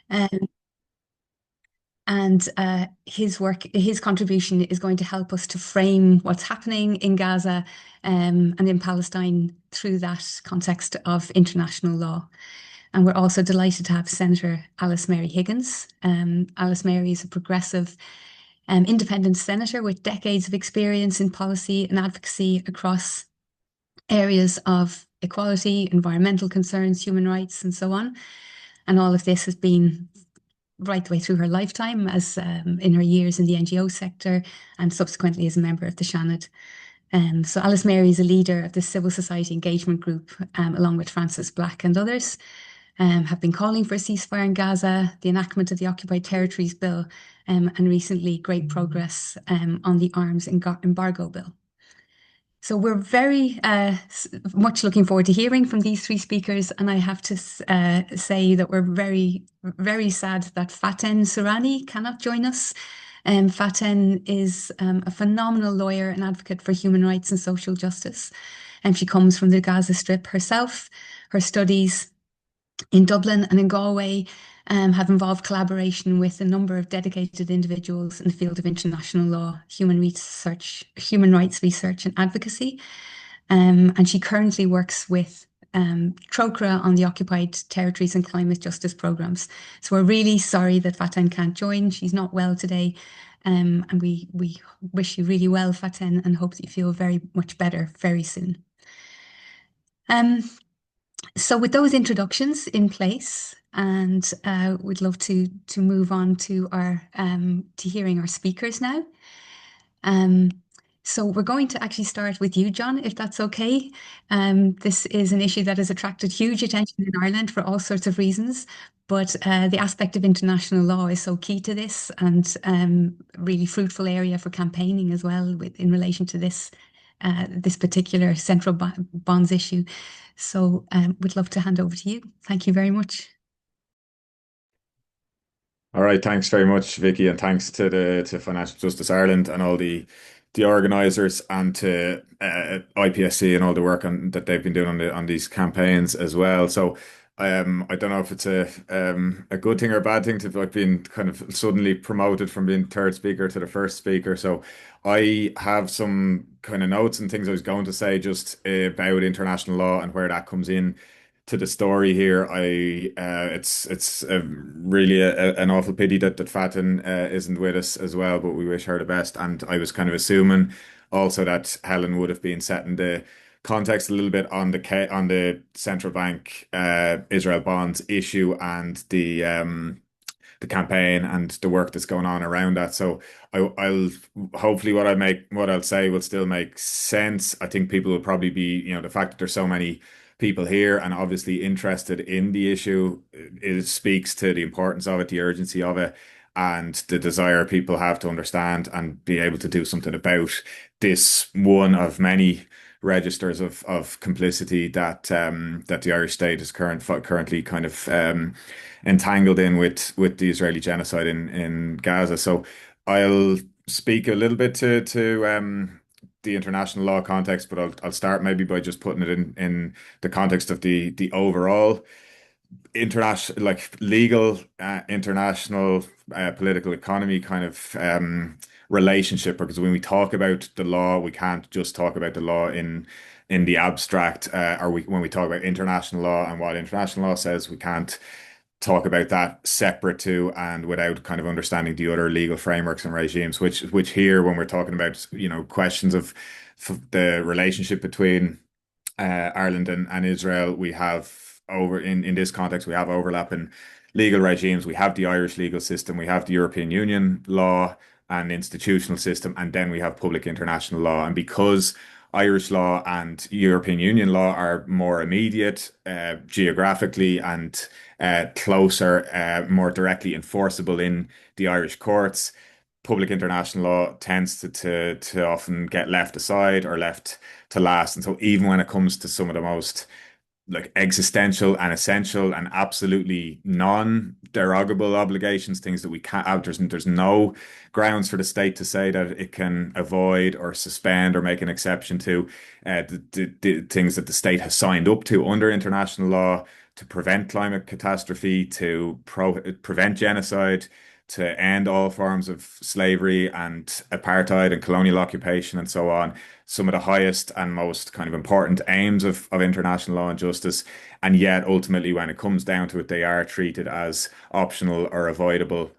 Um, and his work, his contribution is going to help us to frame what's happening in Gaza and in Palestine through that context of international law. And we're also delighted to have Senator Alice Mary Higgins. Alice Mary is a progressive independent senator with decades of experience in policy and advocacy across areas of equality, environmental concerns, human rights, and so on. And all of this has been right the way through her lifetime as in her years in the NGO sector and subsequently as a member of the Seanad. So Alice Mary is a leader of the civil society engagement group, along with Francis Black and others, have been calling for a ceasefire in Gaza, the enactment of the Occupied Territories Bill, and recently great progress on the arms embargo bill. So we're very much looking forward to hearing from these three speakers, and I have to say that we're very, very sad that Faten Surani cannot join us. Faten is a phenomenal lawyer and advocate for human rights and social justice, and she comes from the Gaza Strip herself. Her studies in Dublin and in Galway have involved collaboration with a number of dedicated individuals in the field of international law, human rights research and advocacy. And she currently works with TROCRA on the occupied territories and climate justice programs. So we're really sorry that Faten can't join. She's not well today. And we wish you really well, Faten, and hope that you feel very much better very soon. So with those introductions in place, and we'd love to move on to our to hearing our speakers now. Um, so we're going to actually start with you, John, if that's okay. This is an issue that has attracted huge attention in Ireland for all sorts of reasons, but the aspect of international law is so key to this and really fruitful area for campaigning as well in relation to this particular central bonds issue. So we'd love to hand over to you. Thank you very much. All right, thanks very much, Vicky, and thanks to Financial Justice Ireland and all the organisers and to IPSC and all the work that they've been doing on these campaigns as well. So I don't know if it's a good thing or a bad thing to like being kind of suddenly promoted from being third speaker to the first speaker. So I have some kind of notes and things I was going to say just about international law and where that comes in to the story here. It's really an awful pity that Fatin isn't with us as well, but we wish her the best. And I was kind of assuming also that Helen would have been setting the context a little bit on the central bank Israel bonds issue and the campaign and the work that's going on around that. So I'll hopefully what I'll say will still make sense. I think people will probably be, the fact that there's so many people here and obviously interested in the issue, it speaks to the importance of it, the urgency of it, and the desire people have to understand and be able to do something about this one of many registers of complicity that the Irish state is currently kind of entangled in with the Israeli genocide in Gaza. So I'll speak a little bit to the international law context, but I'll start maybe by just putting it in the context of the overall international, like legal, international, political economy kind of relationship. Because when we talk about the law, we can't just talk about the law in the abstract, when we talk about international law and what international law says, we can't talk about that separate to and without kind of understanding the other legal frameworks and regimes, which here when we're talking about questions of the relationship between Ireland and Israel, we have over in this context we have overlapping legal regimes. We have the Irish legal system, we have the European Union law and institutional system, and then we have public international law. And because Irish law and European Union law are more immediate geographically and closer, more directly enforceable in the Irish courts, public international law tends to often get left aside or left to last. And so even when it comes to some of the most like existential and essential and absolutely non-derogable obligations, things that we can't have. There's no grounds for the state to say that it can avoid or suspend or make an exception to the things that the state has signed up to under international law. to prevent climate catastrophe, to prevent genocide, to end all forms of slavery and apartheid and colonial occupation and so on. Some of the highest and most kind of important aims of international law and justice. And yet, ultimately, when it comes down to it, they are treated as optional or avoidable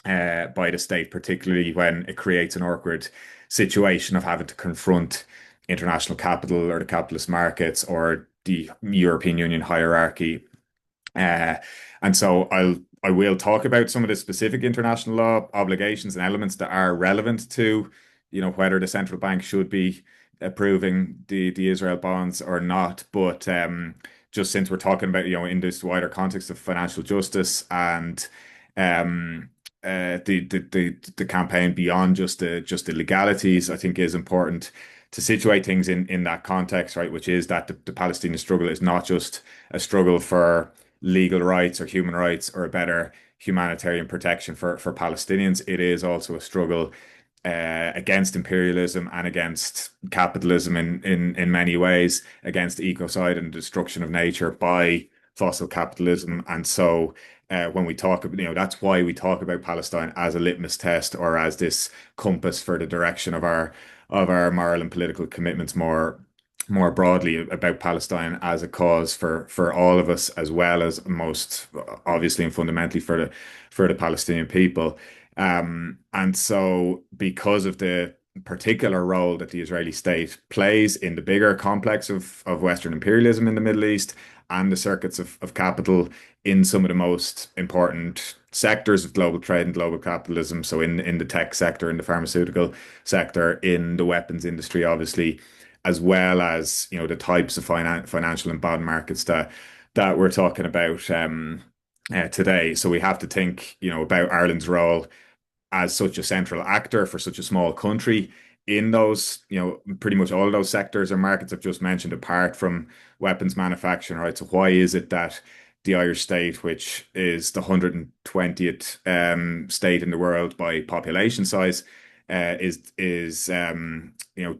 by the state, particularly when it creates an awkward situation of having to confront international capital or the capitalist markets or the European Union hierarchy. Uh, and so I will talk about some of the specific international law obligations and elements that are relevant to, whether the central bank should be approving the Israel bonds or not. But just since we're talking about, in this wider context of financial justice and um, the campaign beyond just the legalities, I think is important to situate things in that context, right? Which is that the Palestinian struggle is not just a struggle for legal rights or human rights or a better humanitarian protection for Palestinians. It is also a struggle against imperialism and against capitalism in many ways, against ecocide and destruction of nature by fossil capitalism. And so when we talk, that's why we talk about Palestine as a litmus test or as this compass for the direction of our moral and political commitments more broadly about Palestine as a cause for all of us, as well as most obviously and fundamentally for the Palestinian people. And so, because of the particular role that the Israeli state plays in the bigger complex of Western imperialism in the Middle East and the circuits of capital in some of the most important sectors of global trade and global capitalism, so in the tech sector, in the pharmaceutical sector, in the weapons industry, obviously, as well as the types of financial and bond markets that we're talking about today. So we have to think, about Ireland's role as such a central actor for such a small country in those, pretty much all of those sectors or markets I've just mentioned, apart from weapons manufacturing, right? So why is it that the Irish state, which is the 120th state in the world by population size,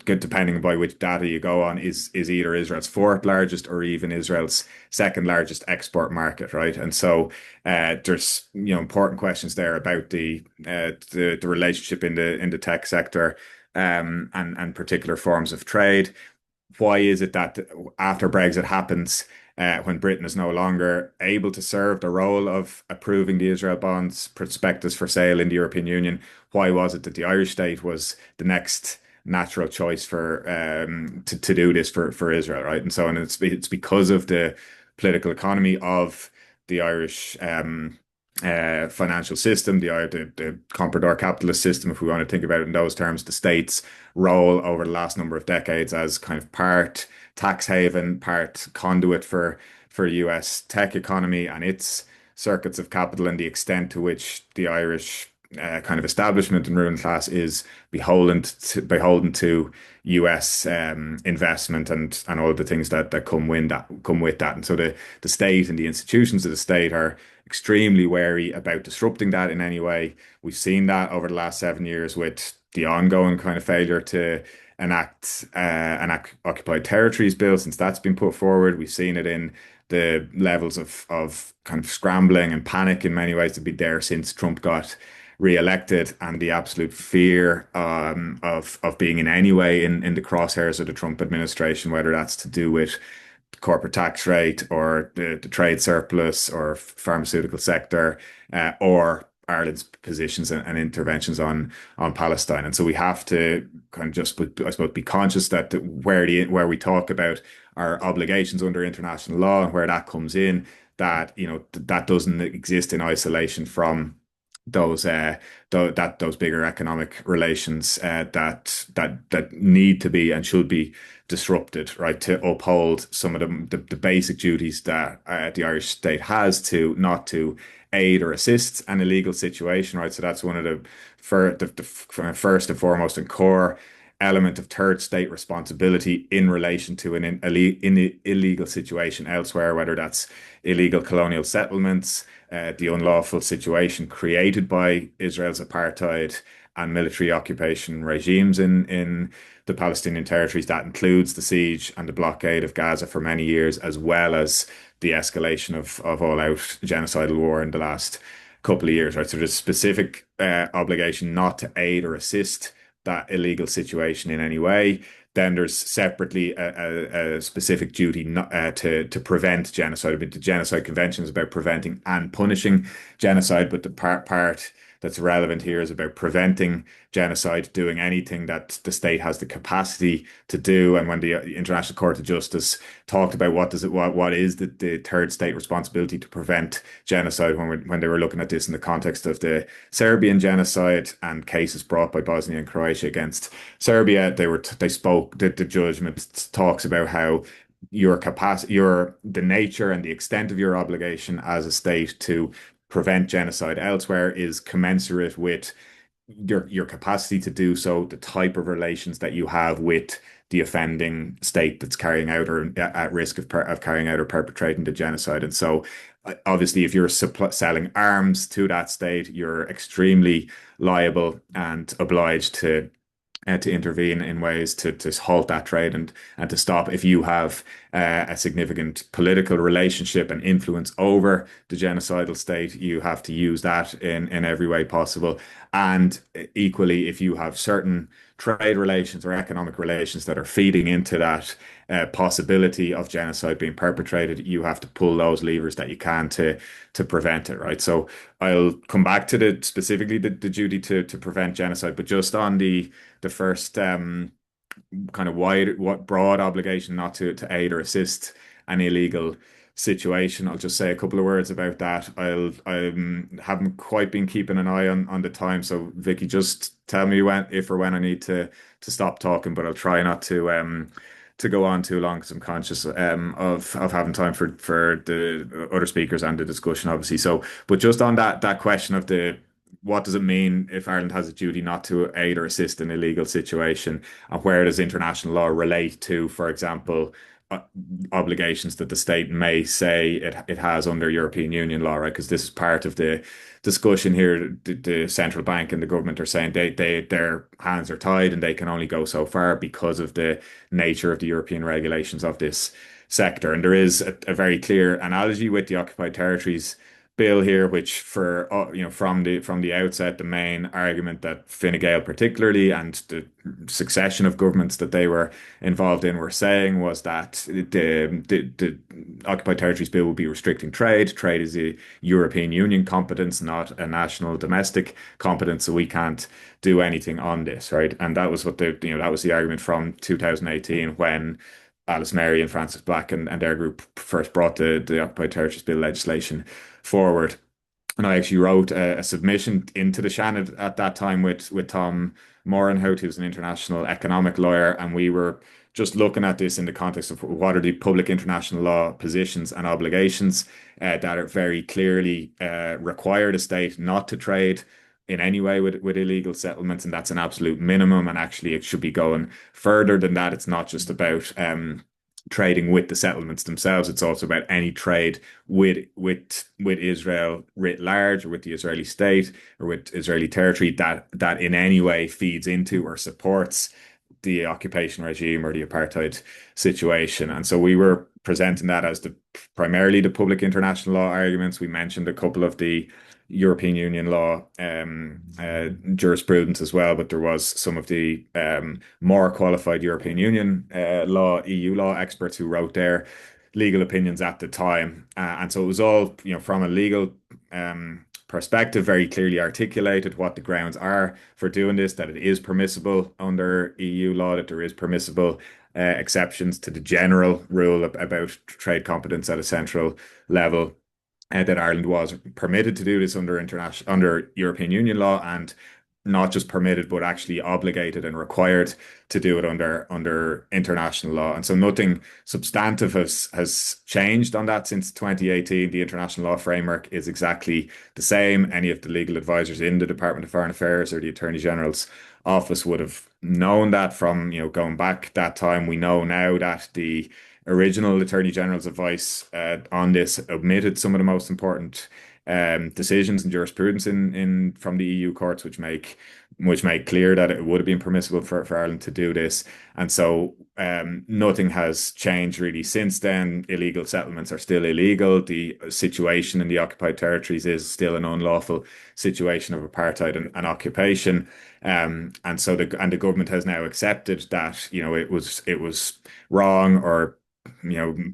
depending by which data you go on, is either Israel's fourth largest or even Israel's second largest export market, right? And so there's important questions there about the relationship in the tech sector and particular forms of trade. Why is it that after Brexit happens, when Britain is no longer able to serve the role of approving the Israel bonds prospectus for sale in the European Union, why was it that the Irish state was the next natural choice for to do this for Israel, right? And so it's because of the political economy of the Irish financial system, the comprador capitalist system, if we want to think about it in those terms, the state's role over the last number of decades as kind of part tax haven, part conduit for the US tech economy and its circuits of capital, and the extent to which the Irish kind of establishment and ruling class is beholden to US investment and all the things that come with that. And so the state and the institutions of the state are extremely wary about disrupting that in any way. We've seen that over the last 7 years with the ongoing kind of failure to enact an occupied territories bill since that's been put forward. We've seen it in the levels of kind of scrambling and panic in many ways to be there since Trump got re-elected, and the absolute fear of being in any way in the crosshairs of the Trump administration, whether that's to do with the corporate tax rate or the trade surplus or pharmaceutical sector or Ireland's positions and interventions on Palestine. And so we have to kind of just, I suppose, be conscious that where we talk about our obligations under international law and where that comes in, that that doesn't exist in isolation from those those bigger economic relations that need to be and should be disrupted, right, to uphold some of the basic duties that the Irish state has to not to aid or assist an illegal situation, right? So that's one of the first and foremost and core element of third state responsibility in relation to in illegal situation elsewhere, whether that's illegal colonial settlements, the unlawful situation created by Israel's apartheid and military occupation regimes in the Palestinian territories. That includes the siege and the blockade of Gaza for many years, as well as the escalation of all-out genocidal war in the last couple of years, right? So there's a specific obligation not to aid or assist that illegal situation in any way. Then there's separately a specific duty not, to prevent genocide. But the Genocide Convention is about preventing and punishing genocide, but the part that's relevant here is about preventing genocide, doing anything that the state has the capacity to do. And when the International Court of Justice talked about what is the third state responsibility to prevent genocide, when they were looking at this in the context of the Serbian genocide and cases brought by Bosnia and Croatia against Serbia, they spoke the judgment talks about how your capacity, the nature and the extent of your obligation as a state to prevent genocide elsewhere is commensurate with your capacity to do so, the type of relations that you have with the offending state that's carrying out or at risk of carrying out or perpetrating the genocide. And so, obviously, if you're selling arms to that state, you're extremely liable and obliged to intervene in ways to halt that trade and to stop. If you have a significant political relationship and influence over the genocidal state, you have to use that in every way possible. And equally, if you have certain trade relations or economic relations that are feeding into that possibility of genocide being perpetrated, you have to pull those levers that you can to prevent it, right? So I'll come back to specifically the duty to prevent genocide, but just on the first kind of what broad obligation not to aid or assist an illegal situation. I'll just say a couple of words about that. I haven't quite been keeping an eye on the time, so Vicky, just tell me if or when I need to stop talking, but I'll try not to go on too long because I'm conscious of having time for the other speakers and the discussion, obviously. So, but just on that question of the what does it mean if Ireland has a duty not to aid or assist an illegal situation, and where does international law relate to, for example, obligations that the state may say it has under European Union law, right? Because this is part of the discussion here. The central bank and the government are saying their hands are tied and they can only go so far because of the nature of the European regulations of this sector. And there is a very clear analogy with the occupied territories bill here, which from the outset, the main argument that Fine Gael particularly and the succession of governments that they were involved in were saying was that the occupied territories bill would be restricting trade. Trade is a European Union competence, not a national domestic competence, so we can't do anything on this, right? And that was that was the argument from 2018 when Alice Mary and Francis Black and their group first brought the Occupied Territories Bill legislation forward. And I actually wrote a submission into the Shannon at that time with Tom Morenhout, who's an international economic lawyer, and we were just looking at this in the context of what are the public international law positions and obligations that are very clearly require the state not to trade in any way with illegal settlements, and that's an absolute minimum. And actually, it should be going further than that. It's not just about trading with the settlements themselves. It's also about any trade with Israel writ large, or with the Israeli state, or with Israeli territory that in any way feeds into or supports the occupation regime or the apartheid situation. And so we were presenting that as primarily the public international law arguments. We mentioned a couple of the European Union law jurisprudence as well, but there was some of the more qualified European Union law, EU law experts who wrote their legal opinions at the time. And so it was all, from a legal perspective, very clearly articulated what the grounds are for doing this, that it is permissible under EU law, that there is permissible exceptions to the general rule about trade competence at a central level, that Ireland was permitted to do this under European Union law, and not just permitted, but actually obligated and required to do it under international law. And so nothing substantive has changed on that since 2018. The international law framework is exactly the same. Any of the legal advisors in the Department of Foreign Affairs or the Attorney General's office would have known that from, going back that time. We know now that the original Attorney General's advice on this omitted some of the most important decisions and jurisprudence in from the EU courts, which make clear that it would have been permissible for Ireland to do this. And so nothing has changed really since then. Illegal settlements are still illegal. The situation in the occupied territories is still an unlawful situation of apartheid and occupation. And so the government has now accepted that, it was wrong, or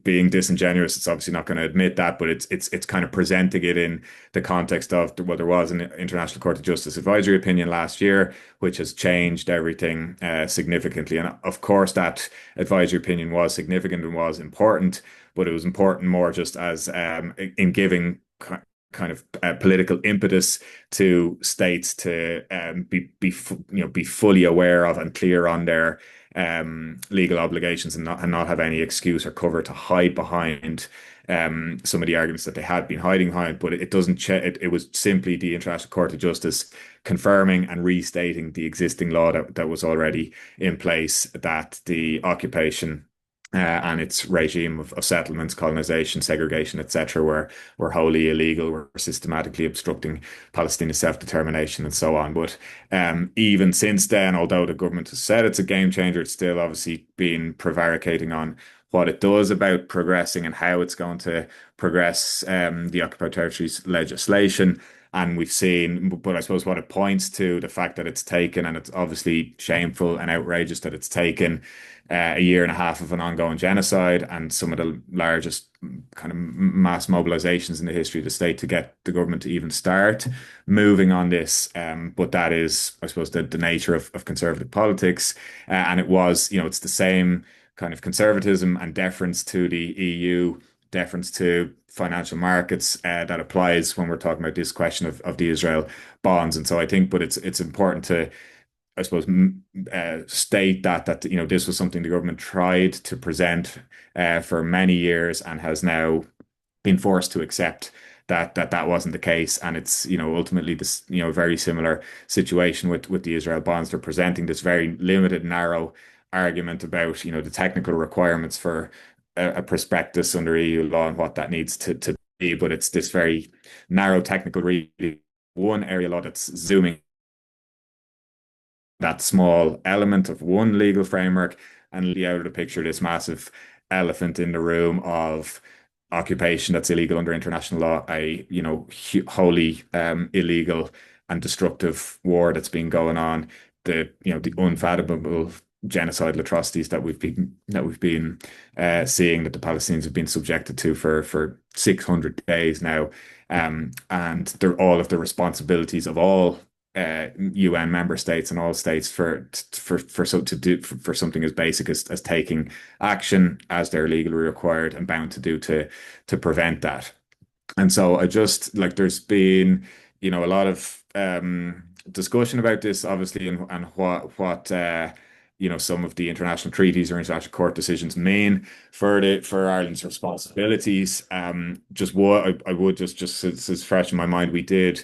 being disingenuous. It's obviously not going to admit that, but it's kind of presenting it in the context of, well, there was an International Court of Justice advisory opinion last year, which has changed everything significantly. And of course, that advisory opinion was significant and was important, but it was important more just as in giving kind of political impetus to states to be fully aware of and clear on their legal obligations, and not have any excuse or cover to hide behind some of the arguments that they had been hiding behind. But it doesn't it was simply the International Court of Justice confirming and restating the existing law that was already in place, that the occupation and its regime of settlements, colonization, segregation, etc., were wholly illegal, were systematically obstructing Palestinian self-determination, and so on. But even since then, although the government has said it's a game changer, it's still obviously been prevaricating on what it does about progressing and how it's going to progress the occupied territories legislation. And we've seen, but I suppose what it points to, the fact that it's taken, and it's obviously shameful and outrageous that it's taken a year and a half of an ongoing genocide and some of the largest kind of mass mobilizations in the history of the state to get the government to even start moving on this. But that is, I suppose, the nature of conservative politics. And it was, it's the same kind of conservatism and deference to the EU, deference to financial markets that applies when we're talking about this question of the Israel bonds. And so I think, but it's important to, I suppose, state that this was something the government tried to present for many years and has now been forced to accept that wasn't the case. And it's ultimately this very similar situation with the Israel bonds. They're presenting this very limited, narrow argument about the technical requirements for a prospectus under EU law and what that needs to be, but it's this very narrow technical reading, one area law that's zooming that small element of one legal framework and leave out of the picture this massive elephant in the room of occupation that's illegal under international law, wholly illegal and destructive war that's been going on, the unfathomable genocidal atrocities that we've been seeing, that the Palestinians have been subjected to for 600 days now, and they're all of the responsibilities of all UN member states and all states for something as basic as taking action as they're legally required and bound to do to prevent that. And so I just like there's been a lot of discussion about this, obviously, and what some of the international treaties or international court decisions mean for Ireland's responsibilities. Just what I would just since it's fresh in my mind, we did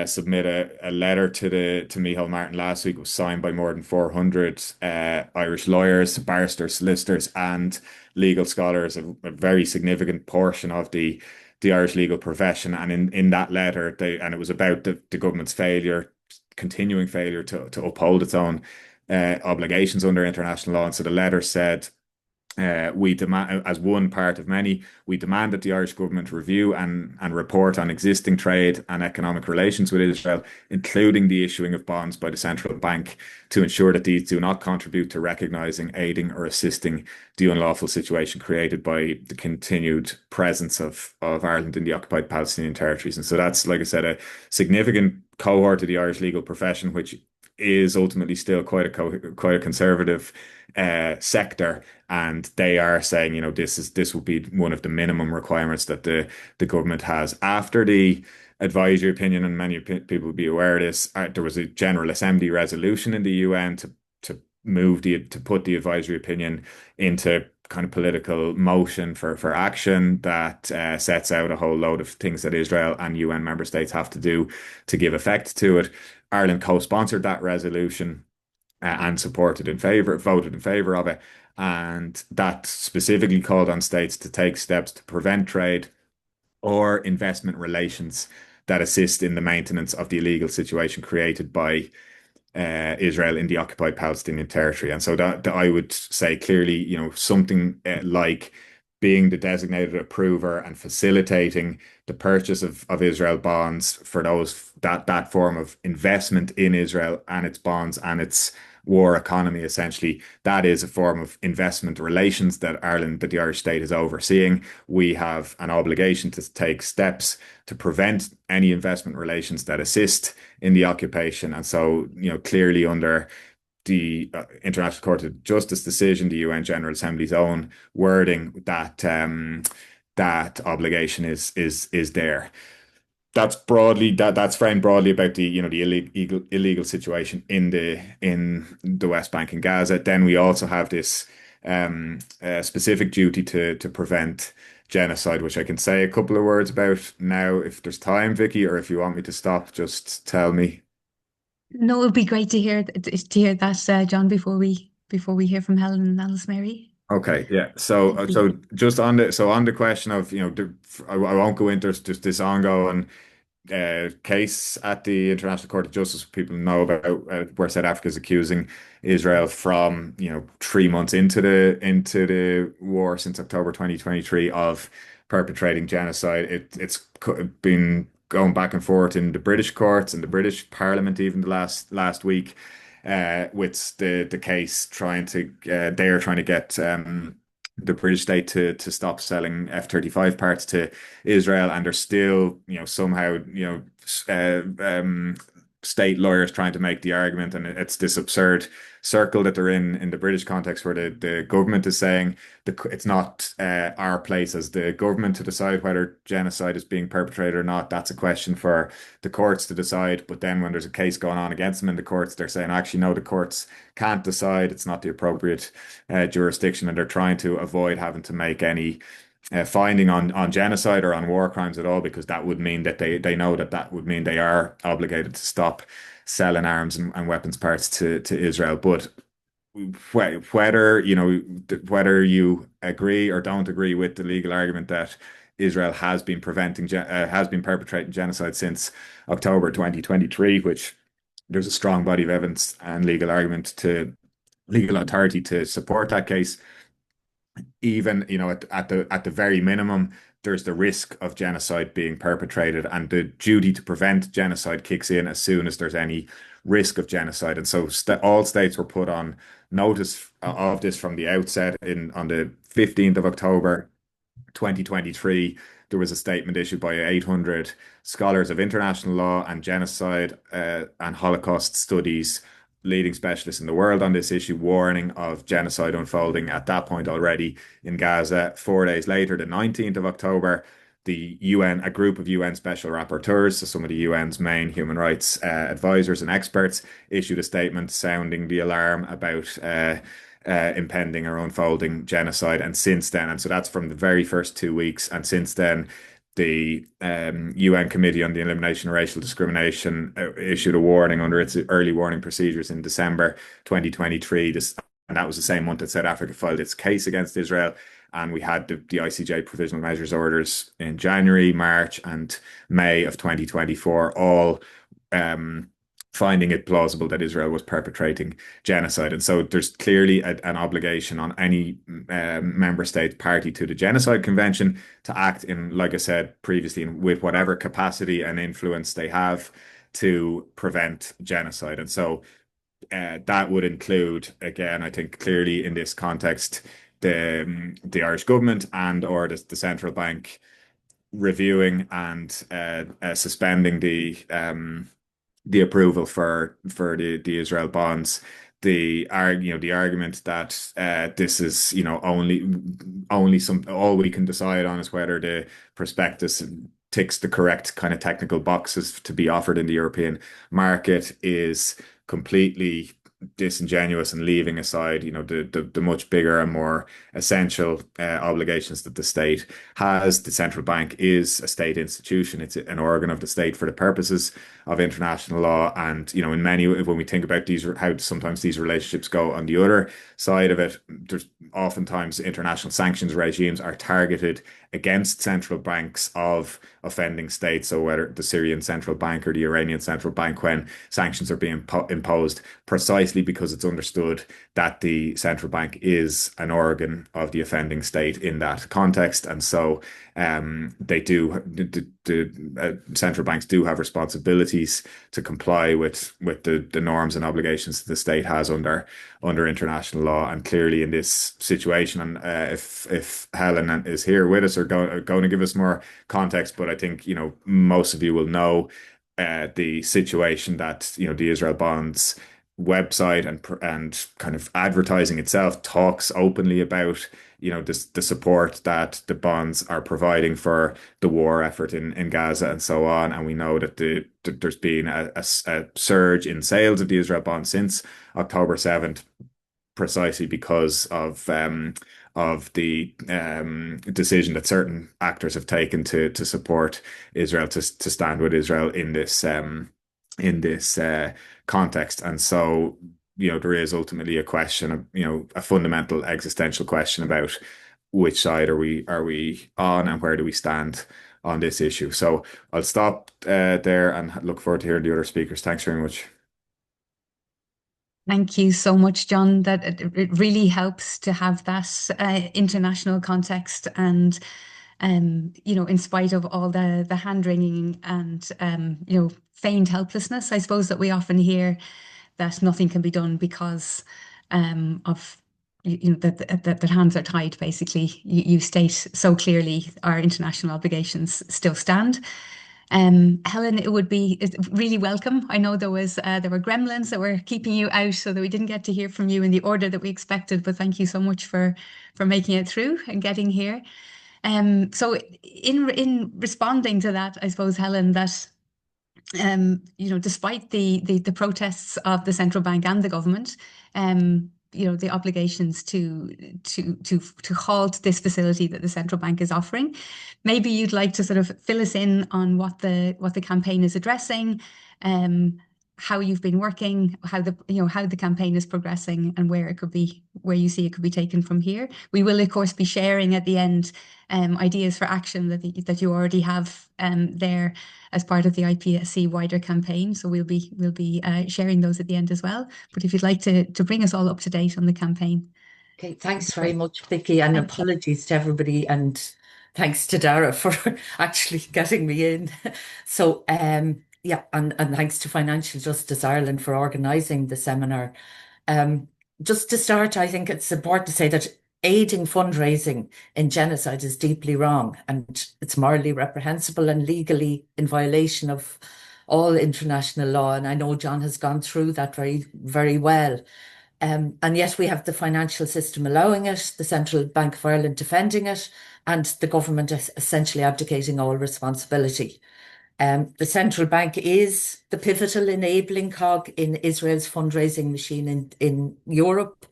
submit a letter to Micheál Martin last week. It was signed by more than 400 Irish lawyers, barristers, solicitors, and legal scholars, a very significant portion of the Irish legal profession. And in that letter, it was about the government's continuing failure to uphold its own obligations under international law. And so the letter said, we demand, as one part of many, we demand that the Irish government review and report on existing trade and economic relations with Israel, including the issuing of bonds by the central bank, to ensure that these do not contribute to recognising, aiding, or assisting the unlawful situation created by the continued presence of Ireland in the occupied Palestinian territories. And so that's, like I said, a significant cohort of the Irish legal profession, which is ultimately still quite a conservative sector, and they are saying, this will be one of the minimum requirements that the government has after the advisory opinion. And many people will be aware of this. There was a General Assembly resolution in the UN to put the advisory opinion into kind of political motion for action that sets out a whole load of things that Israel and UN member states have to do to give effect to it. Ireland co-sponsored that resolution and voted in favor of it. And that specifically called on states to take steps to prevent trade or investment relations that assist in the maintenance of the illegal situation created by Israel in the occupied Palestinian territory. And so that I would say clearly, something like being the designated approver and facilitating the purchase of Israel bonds for that form of investment in Israel and its bonds and its war economy, essentially, that is a form of investment relations that the Irish state is overseeing. We have an obligation to take steps to prevent any investment relations that assist in the occupation. And so, clearly under the International Court of Justice decision, the UN General Assembly's own wording, that obligation is there. That's framed broadly about the illegal situation in the West Bank and Gaza. Then we also have this specific duty to prevent genocide, which I can say a couple of words about now if there's time, Vicky, or if you want me to stop, just tell me. No, it would be great to hear that, John, before we hear from Helen and Alice Mary. Okay, yeah. So, Thank you. so just on the question of, I won't go into just this ongoing case at the International Court of Justice. People know about where South Africa is accusing Israel from, 3 months into the war since October 2023 of perpetrating genocide. It's been going back and forth in the British courts and the British Parliament even the last week, with the case they are trying to get the British state to stop selling F-35 parts to Israel, and there's still, somehow, state lawyers trying to make the argument, and it's this absurd circle that they're in the British context, where the government is saying it's not our place as the government to decide whether genocide is being perpetrated or not. That's a question for the courts to decide. But then when there's a case going on against them in the courts, they're saying, actually, no, the courts can't decide. It's not the appropriate jurisdiction, and they're trying to avoid having to make any finding on genocide or on war crimes at all, because that would mean that they know that would mean they are obligated to stop selling arms and weapons parts to Israel. But whether you agree or don't agree with the legal argument that Israel has been perpetrating genocide since October 2023, which there's a strong body of evidence and legal authority to support that case. Even, at the very minimum, there's the risk of genocide being perpetrated, and the duty to prevent genocide kicks in as soon as there's any risk of genocide. And so all states were put on notice of this from the outset. On the 15th of October 2023, there was a statement issued by 800 scholars of international law and genocide and Holocaust studies, leading specialists in the world on this issue, warning of genocide unfolding at that point already in Gaza. 4 days later, the 19th of October, a group of UN special rapporteurs, so some of the UN's main human rights advisors and experts, issued a statement sounding the alarm about impending or unfolding genocide. And since then, and so that's from the very first 2 weeks, and since then, the UN Committee on the Elimination of Racial Discrimination issued a warning under its early warning procedures in December 2023. And that was the same month that South Africa filed its case against Israel. And we had the ICJ provisional measures orders in January, March, and May of 2024, all finding it plausible that Israel was perpetrating genocide. And so there's clearly an obligation on any member state party to the Genocide Convention to act in, like I said previously, with whatever capacity and influence they have to prevent genocide. And so that would include, again, I think clearly in this context, the Irish government and or the central bank reviewing and suspending the approval for the Israel bonds. The argument that this is, only all we can decide on is whether the prospectus ticks the correct kind of technical boxes to be offered in the European market is completely disingenuous, and leaving aside, the much bigger and more essential obligations that the state has. The central bank is a state institution. It's an organ of the state for the purposes of international law. And, when we think about how sometimes these relationships go on the other side of it, there's oftentimes international sanctions regimes are targeted against central banks of offending states, so whether the Syrian central bank or the Iranian central bank, when sanctions are being imposed, precisely because it's understood that the central bank is an organ of the offending state in that context. And so they do, central banks do have responsibilities to comply with the norms and obligations that the state has under international law. And clearly in this situation, and if Helen is here with us, or going to give us more context, but I think, most of you will know the situation that, the Israel Bonds website and kind of advertising itself talks openly about, the support that the bonds are providing for the war effort in Gaza and so on. And we know that there's been a surge in sales of the Israel bonds since October 7th, precisely because of the decision that certain actors have taken to support Israel, to stand with Israel in this context. And so, there is ultimately a question of, a fundamental existential question about which side are we on, and where do we stand on this issue. So I'll stop there and look forward to hearing the other speakers. Thanks very much. Thank you so much, John. That it really helps to have that international context, and in spite of all the hand wringing and feigned helplessness, I suppose, that we often hear, that nothing can be done because of that hands are tied. Basically, you state so clearly our international obligations still stand. Helen, it would be really welcome. I know there were gremlins that were keeping you out, so that we didn't get to hear from you in the order that we expected. But thank you so much for making it through and getting here. So in responding to that, I suppose, Helen, that despite the protests of the central bank and the government, the obligations to halt this facility that the central bank is offering. Maybe you'd like to sort of fill us in on what the campaign is addressing, how you've been working, how the campaign is progressing, and where you see it could be taken from here. We will, of course, be sharing at the end ideas for action that you already have there as part of the IPSC wider campaign. So we'll be sharing those at the end as well. But if you'd like to bring us all up to date on the campaign. Okay, thanks very much, Vicky, and apologies to everybody, and thanks to Dara for actually getting me in. So yeah, and thanks to Financial Justice Ireland for organising the seminar. Just to start, I think it's important to say that aiding fundraising in genocide is deeply wrong, and it's morally reprehensible and legally in violation of all international law. And I know John has gone through that very, very well. And yet we have the financial system allowing it, the Central Bank of Ireland defending it, and the government essentially abdicating all responsibility. The central bank is the pivotal enabling cog in Israel's fundraising machine in Europe.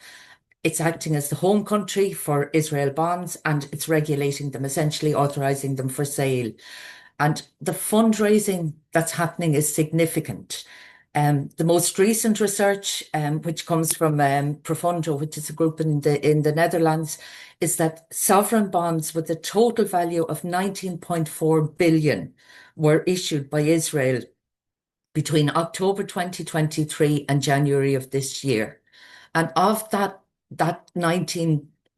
It's acting as the home country for Israel bonds, and it's regulating them, essentially authorizing them for sale. And the fundraising that's happening is significant. The most recent research, which comes from Profundo, which is a group in the Netherlands, is that sovereign bonds with a total value of 19.4 billion were issued by Israel between October 2023 and January of this year. And of that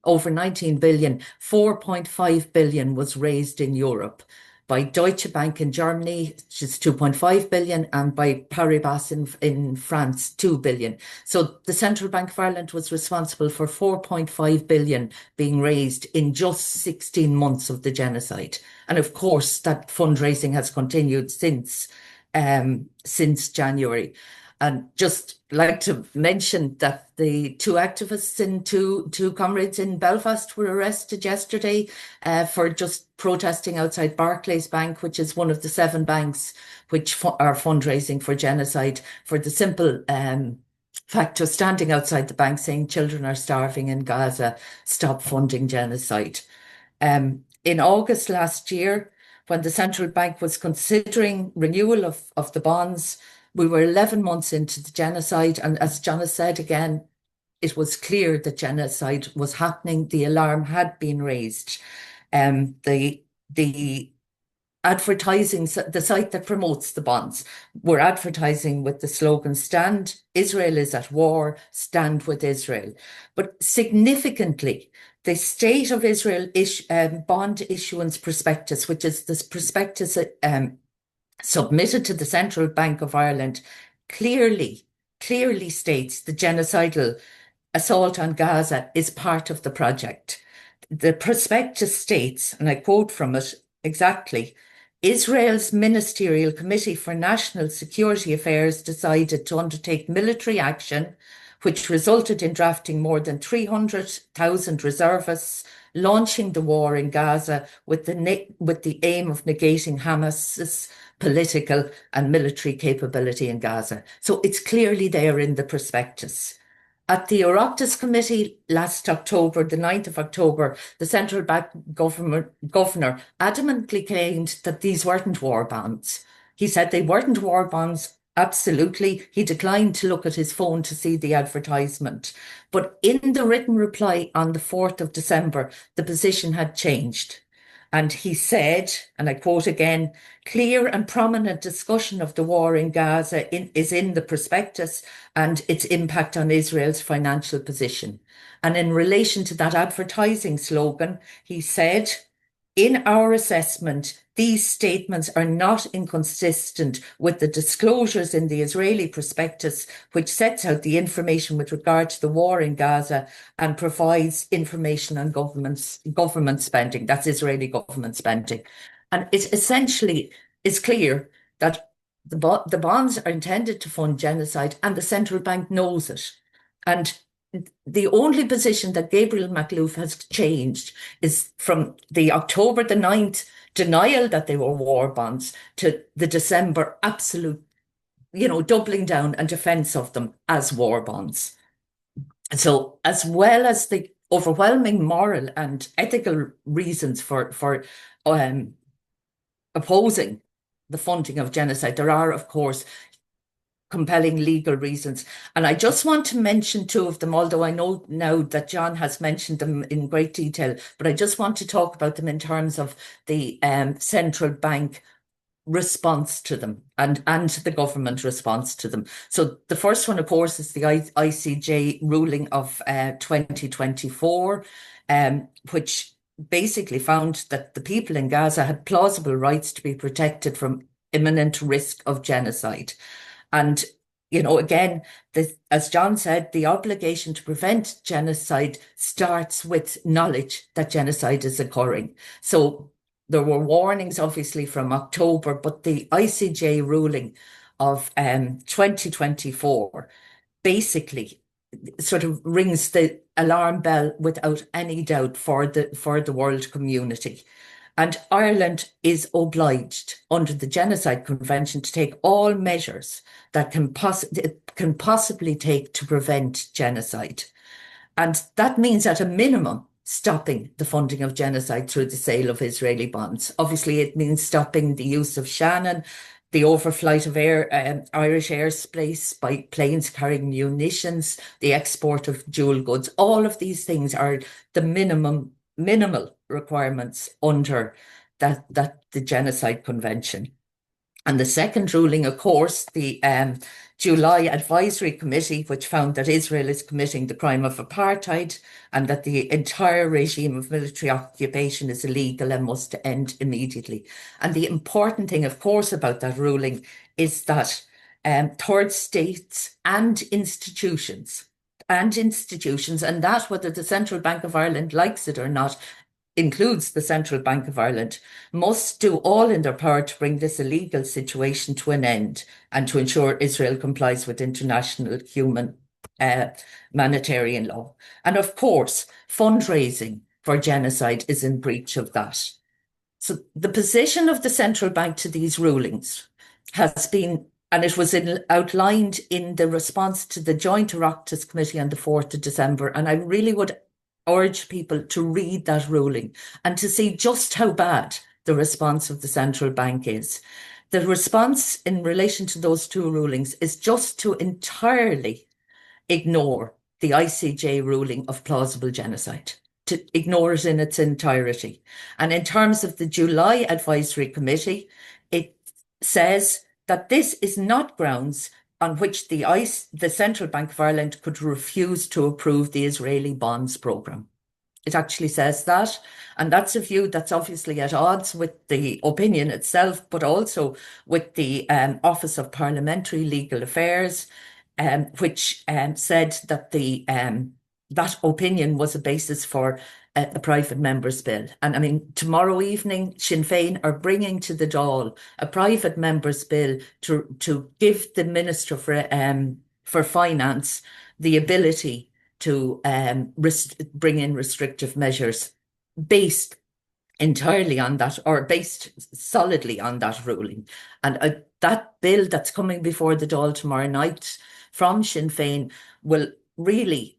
over 19 billion, 4.5 billion was raised in Europe by Deutsche Bank in Germany, which is 2.5 billion, and by Paribas in France, 2 billion. So the Central Bank of Ireland was responsible for 4.5 billion being raised in just 16 months of the genocide. And of course, that fundraising has continued since January. And just like to mention that the two activists and two comrades in Belfast were arrested yesterday for just protesting outside Barclays Bank, which is one of the 7 banks which are fundraising for genocide, for the simple fact of standing outside the bank saying children are starving in Gaza, stop funding genocide. In August last year, when the central bank was considering renewal of the bonds, we were 11 months into the genocide, and as John has said again, it was clear that genocide was happening. The alarm had been raised. the advertising, the site that promotes the bonds, were advertising with the slogan, "Stand, Israel is at war, stand with Israel." But significantly, the State of Israel bond issuance prospectus, which is this prospectus submitted to the Central Bank of Ireland, clearly states the genocidal assault on Gaza is part of the project. The prospectus states, and I quote from it exactly, "Israel's Ministerial Committee for National Security Affairs decided to undertake military action, which resulted in drafting more than 300,000 reservists, launching the war in Gaza with the aim of negating Hamas's political and military capability in Gaza." So it's clearly there in the prospectus. At the Oireachtas Committee last October, the 9th of October, the Central Bank governor adamantly claimed that these weren't war bonds. He said they weren't war bonds, absolutely. He declined to look at his phone to see the advertisement. But in the written reply on the 4th of December, the position had changed. And he said, and I quote again, "Clear and prominent discussion of the war in Gaza is in the prospectus and its impact on Israel's financial position." And in relation to that advertising slogan, he said, "In our assessment, these statements are not inconsistent with the disclosures in the Israeli prospectus, which sets out the information with regard to the war in Gaza and provides information on government spending." That's Israeli government spending. And it essentially is clear that the bonds are intended to fund genocide, and the central bank knows it. And the only position that Gabriel Makhlouf has changed is from the October the 9th denial that they were war bonds to the December absolute, doubling down and defense of them as war bonds. So as well as the overwhelming moral and ethical reasons for opposing the funding of genocide, there are, of course, compelling legal reasons. And I just want to mention two of them, although I know now that John has mentioned them in great detail, but I just want to talk about them in terms of the central bank response to them and the government response to them. So the first one, of course, is the ICJ ruling of 2024, which basically found that the people in Gaza had plausible rights to be protected from imminent risk of genocide. And, again, as John said, the obligation to prevent genocide starts with knowledge that genocide is occurring. So there were warnings, obviously, from October, but the ICJ ruling of 2024 basically sort of rings the alarm bell without any doubt for the world community. And Ireland is obliged under the Genocide Convention to take all measures that can possibly take to prevent genocide. And that means, at a minimum, stopping the funding of genocide through the sale of Israeli bonds. Obviously, it means stopping the use of Shannon, the overflight of Irish airspace by planes carrying munitions, the export of dual goods. All of these things are the minimal requirements under the Genocide Convention. And the second ruling, of course, the July Advisory Committee, which found that Israel is committing the crime of apartheid and that the entire regime of military occupation is illegal and must end immediately. And the important thing, of course, about that ruling is that third states and institutions, and that, whether the Central Bank of Ireland likes it or not, includes the Central Bank of Ireland, must do all in their power to bring this illegal situation to an end and to ensure Israel complies with international humanitarian law. And of course, fundraising for genocide is in breach of that. So the position of the central bank to these rulings has been, and it was outlined in the response to the Joint Oireachtas Committee on the 4th of December, and I really would urge people to read that ruling and to see just how bad the response of the central bank is. The response in relation to those two rulings is just to entirely ignore the ICJ ruling of plausible genocide. to ignore it in its entirety. And in terms of the July Advisory Committee, it says that this is not grounds on which the Central Bank of Ireland could refuse to approve the Israeli bonds programme. It actually says that, and that's a view that's obviously at odds with the opinion itself, but also with the Office of Parliamentary Legal Affairs, which said that that opinion was a basis for a private member's bill. And I mean, tomorrow evening, Sinn Féin are bringing to the Dáil a private member's bill to give the Minister for Finance the ability to bring in restrictive measures based entirely on that, or based solidly on that ruling. And that bill that's coming before the Dáil tomorrow night from Sinn Féin will really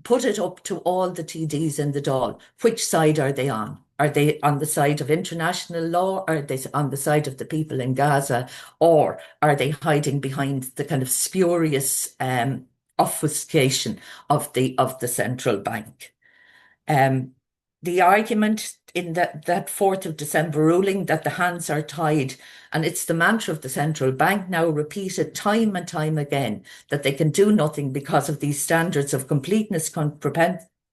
put it up to all the TDs in the Dáil. Which side are they on? Are they on the side of international law? Are they on the side of the people in Gaza? Or are they hiding behind the kind of spurious obfuscation of the central bank? The argument in that 4th of December ruling that the hands are tied, and it's the mantra of the central bank now repeated time and time again, that they can do nothing because of these standards of completeness,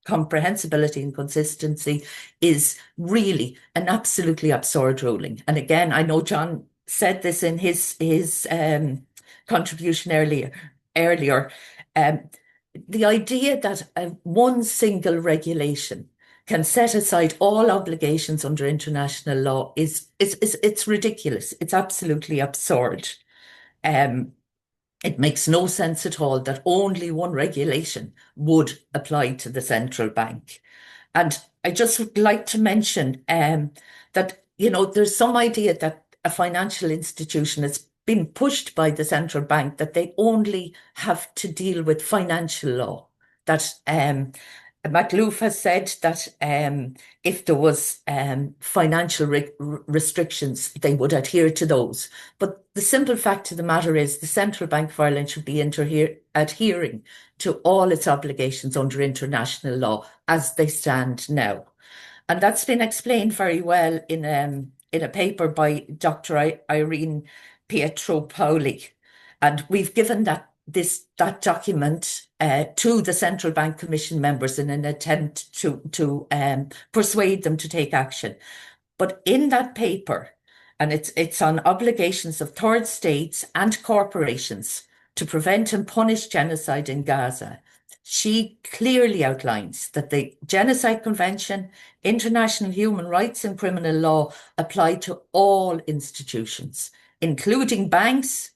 comprehensibility and consistency, is really an absolutely absurd ruling. And again, I know John said this in his contribution earlier. The idea that one single regulation can set aside all obligations under international law it's ridiculous. It's absolutely absurd. It makes no sense at all that only one regulation would apply to the central bank. And I just would like to mention that, there's some idea that a financial institution has been pushed by the central bank that they only have to deal with financial law. That McLuhan has said that if there was financial restrictions, they would adhere to those. But the simple fact of the matter is the Central Bank of Ireland should be adhering to all its obligations under international law as they stand now. And that's been explained very well in a paper by Dr. Irene Pietro-Paoli. And we've given that document to the Central Bank Commission members in an attempt to persuade them to take action. But in that paper, and it's on obligations of third states and corporations to prevent and punish genocide in Gaza, she clearly outlines that the Genocide Convention, international human rights and criminal law apply to all institutions, including banks,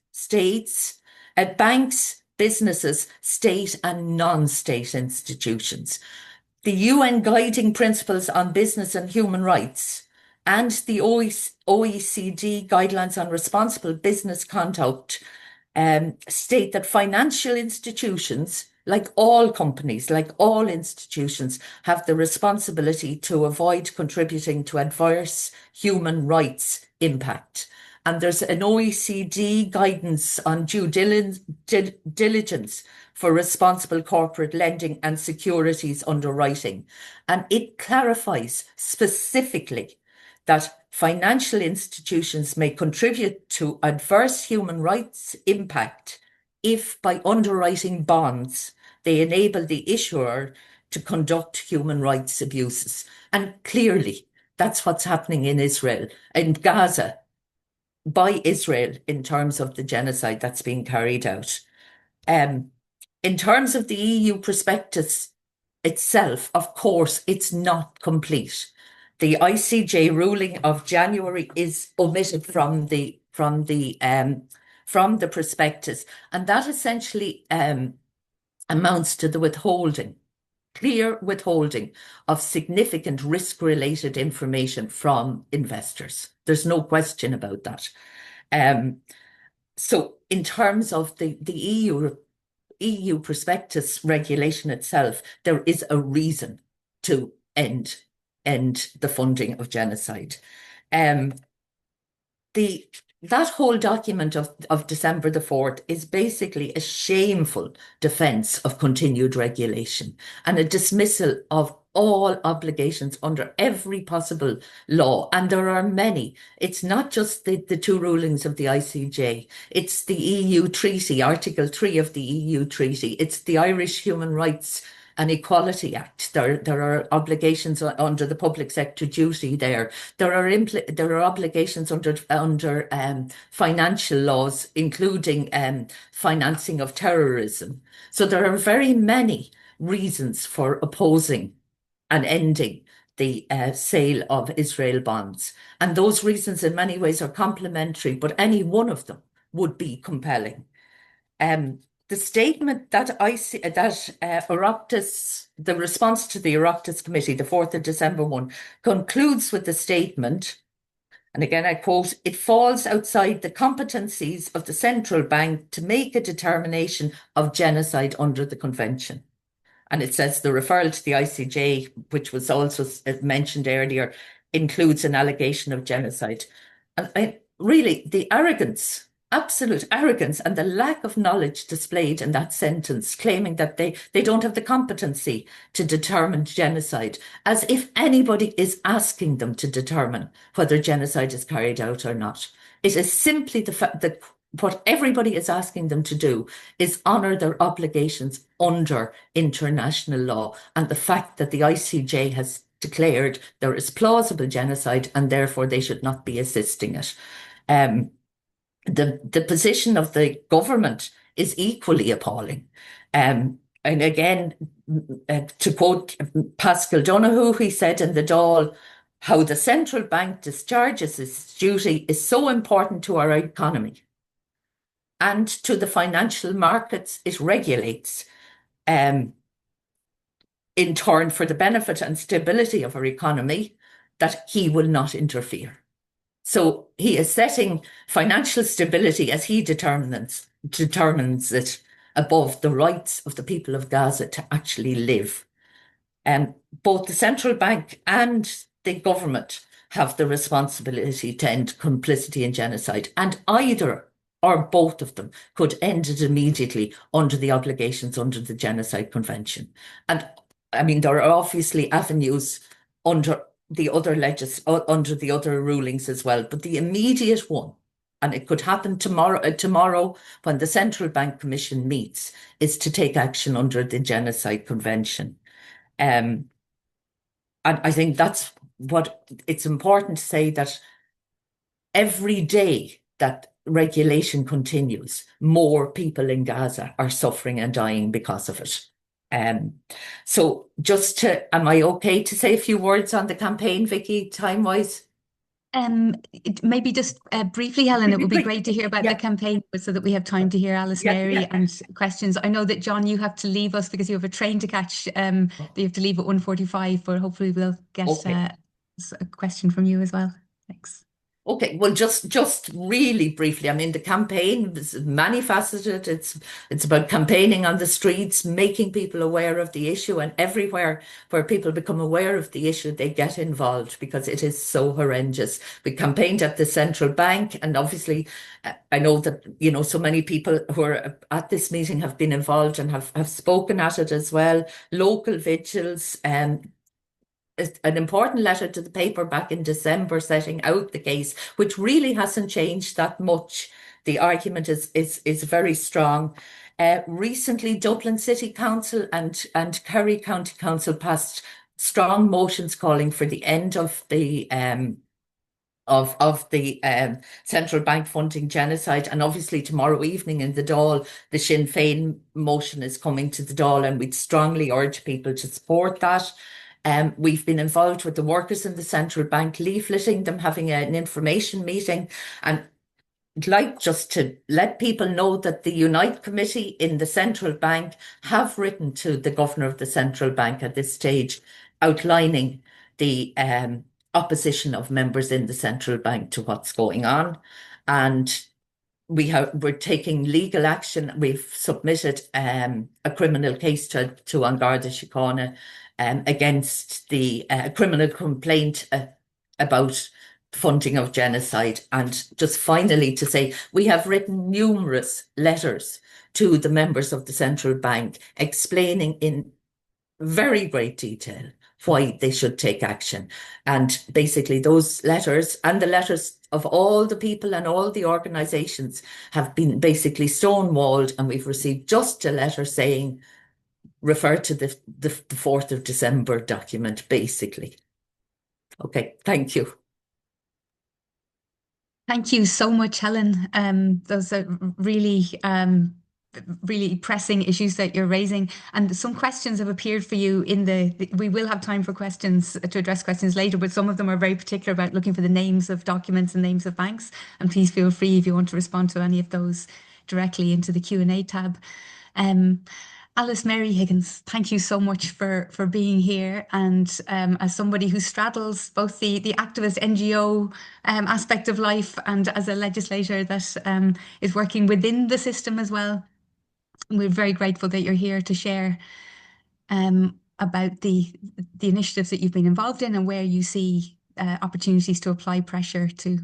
businesses, state and non-state institutions. The UN Guiding Principles on Business and Human Rights and the OECD Guidelines on Responsible Business Conduct state that financial institutions, like all companies, like all institutions, have the responsibility to avoid contributing to adverse human rights impact. And there's an OECD guidance on due diligence for responsible corporate lending and securities underwriting. And it clarifies specifically that financial institutions may contribute to adverse human rights impact if, by underwriting bonds, they enable the issuer to conduct human rights abuses. And clearly, that's what's happening in Israel, in Gaza, by Israel in terms of the genocide that's being carried out. In terms of the EU prospectus itself, of course, it's not complete. The ICJ ruling of January is omitted from the prospectus, and that essentially amounts to the clear withholding of significant risk-related information from investors. There's no question about that. So in terms of the EU prospectus regulation itself, there is a reason to end the funding of genocide. That whole document of December the 4th is basically a shameful defence of continued regulation and a dismissal of all obligations under every possible law, and there are many. It's not just the two rulings of the ICJ, it's the EU Treaty, Article 3 of the EU Treaty, it's the Irish Human Rights and Equality Act. There are obligations under the public sector duty there. There are obligations under financial laws, including financing of terrorism. So there are very many reasons for opposing and ending the sale of Israel bonds. And those reasons in many ways are complementary, but any one of them would be compelling. The statement that Oireachtas, the response to the Oireachtas Committee, the 4th of December one, concludes with the statement, and again I quote, "It falls outside the competencies of the central bank to make a determination of genocide under the convention." And it says the referral to the ICJ, which was also mentioned earlier, includes an allegation of genocide. And really, the arrogance, absolute arrogance, and the lack of knowledge displayed in that sentence, claiming that they don't have the competency to determine genocide, as if anybody is asking them to determine whether genocide is carried out or not. It is simply the fact that what everybody is asking them to do is honour their obligations under international law, and the fact that the ICJ has declared there is plausible genocide and therefore they should not be assisting it. The position of the government is equally appalling. And again, to quote Pascal Donoghue, he said in the Dáil, "How the central bank discharges its duty is so important to our economy and to the financial markets it regulates, in turn for the benefit and stability of our economy, that he will not interfere." So he is setting financial stability as he determines it above the rights of the people of Gaza to actually live. Both the central bank and the government have the responsibility to end complicity in genocide, and either or both of them could end it immediately under the obligations under the Genocide Convention. And I mean, there are obviously avenues under the other rulings as well, but the immediate one, and it could happen tomorrow when the Central Bank Commission meets, is to take action under the Genocide Convention. And I think that's what it's important to say, that every day that regulation continues, more people in Gaza are suffering and dying because of it. So am I okay to say a few words on the campaign, Vicky, time-wise? Maybe just briefly, Helen, it would be great to hear about the campaign so that we have time to hear Alice Mary and questions. I know that, John, you have to leave us because you have a train to catch. That you have to leave at 1:45, but hopefully we'll get a question from you as well. Thanks. Okay, well, just really briefly, I mean, the campaign is many-faceted. It's about campaigning on the streets, making people aware of the issue, and everywhere where people become aware of the issue, they get involved because it is so horrendous. We campaigned at the central bank, and obviously, I know that, so many people who are at this meeting have been involved and have spoken at it as well. Local vigils, an important letter to the paper back in December setting out the case, which really hasn't changed that much. The argument is very strong. Recently, Dublin City Council and Kerry County Council passed strong motions calling for the end of the central bank funding genocide. And obviously tomorrow evening in the Dáil, the Sinn Féin motion is coming to the Dáil, and we'd strongly urge people to support that. We've been involved with the workers in the central bank, leafleting them, having an information meeting. And I'd like just to let people know that the Unite Committee in the central bank have written to the governor of the central bank at this stage, outlining the opposition of members in the central bank to what's going on. And we're taking legal action. We've submitted a criminal case to An Garda Síochána against the criminal complaint about funding of genocide. And just finally to say, we have written numerous letters to the members of the central bank explaining in very great detail why they should take action. And basically those letters and the letters of all the people and all the organisations have been basically stonewalled, and we've received just a letter saying, refer to the 4th of December document, basically. Okay, thank you. Thank you so much, Helen. Those are really pressing issues that you're raising, and some questions have appeared for you in we will have time for questions, to address questions later, but some of them are very particular about looking for the names of documents and names of banks, and please feel free if you want to respond to any of those directly into the Q&A tab. Alice Mary Higgins, thank you so much for being here. And as somebody who straddles both the activist NGO aspect of life and as a legislator that is working within the system as well, we're very grateful that you're here to share about the initiatives that you've been involved in and where you see opportunities to apply pressure to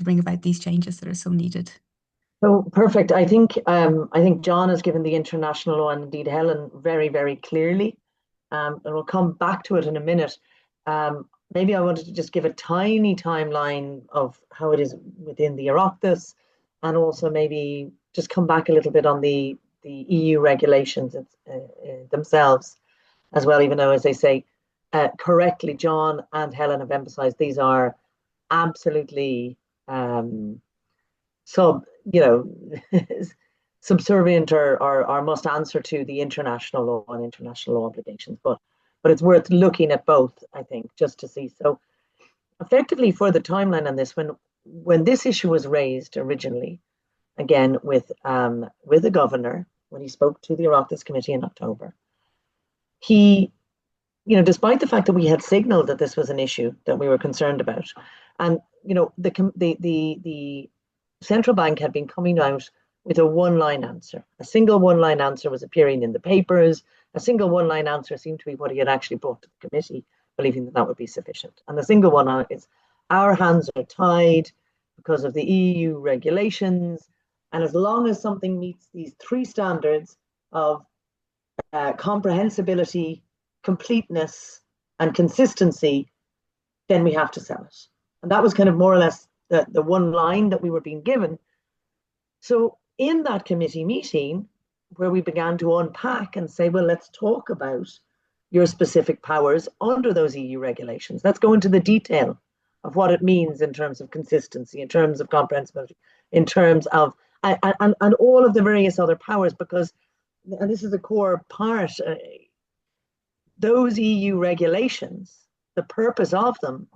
bring about these changes that are so needed. So perfect. I think John has given the international law, and indeed Helen, very, very clearly. And we'll come back to it in a minute. Maybe I wanted to just give a tiny timeline of how it is within the Oireachtas, and also maybe just come back a little bit on the EU regulations themselves as well, even though, as they say correctly, John and Helen have emphasized these are absolutely subservient or must answer to the international law and international law obligations. But it's worth looking at both, I think, just to see. So effectively, for the timeline on this, when this issue was raised originally, again with the governor, when he spoke to the Oireachtas Committee in October, he, despite the fact that we had signaled that this was an issue that we were concerned about, and the central bank had been coming out with a one-line answer. A single one-line answer was appearing in the papers. A single one-line answer seemed to be what he had actually brought to the committee, believing that would be sufficient. And the single one is, our hands are tied because of the EU regulations. And as long as something meets these three standards of comprehensibility, completeness, and consistency, then we have to sell it. And that was kind of more or less the one line that we were being given. So in that committee meeting, where we began to unpack and say, well, let's talk about your specific powers under those EU regulations. Let's go into the detail of what it means in terms of consistency, in terms of comprehensibility, in terms of, and all of the various other powers, because, and this is a core part, those EU regulations, the purpose of them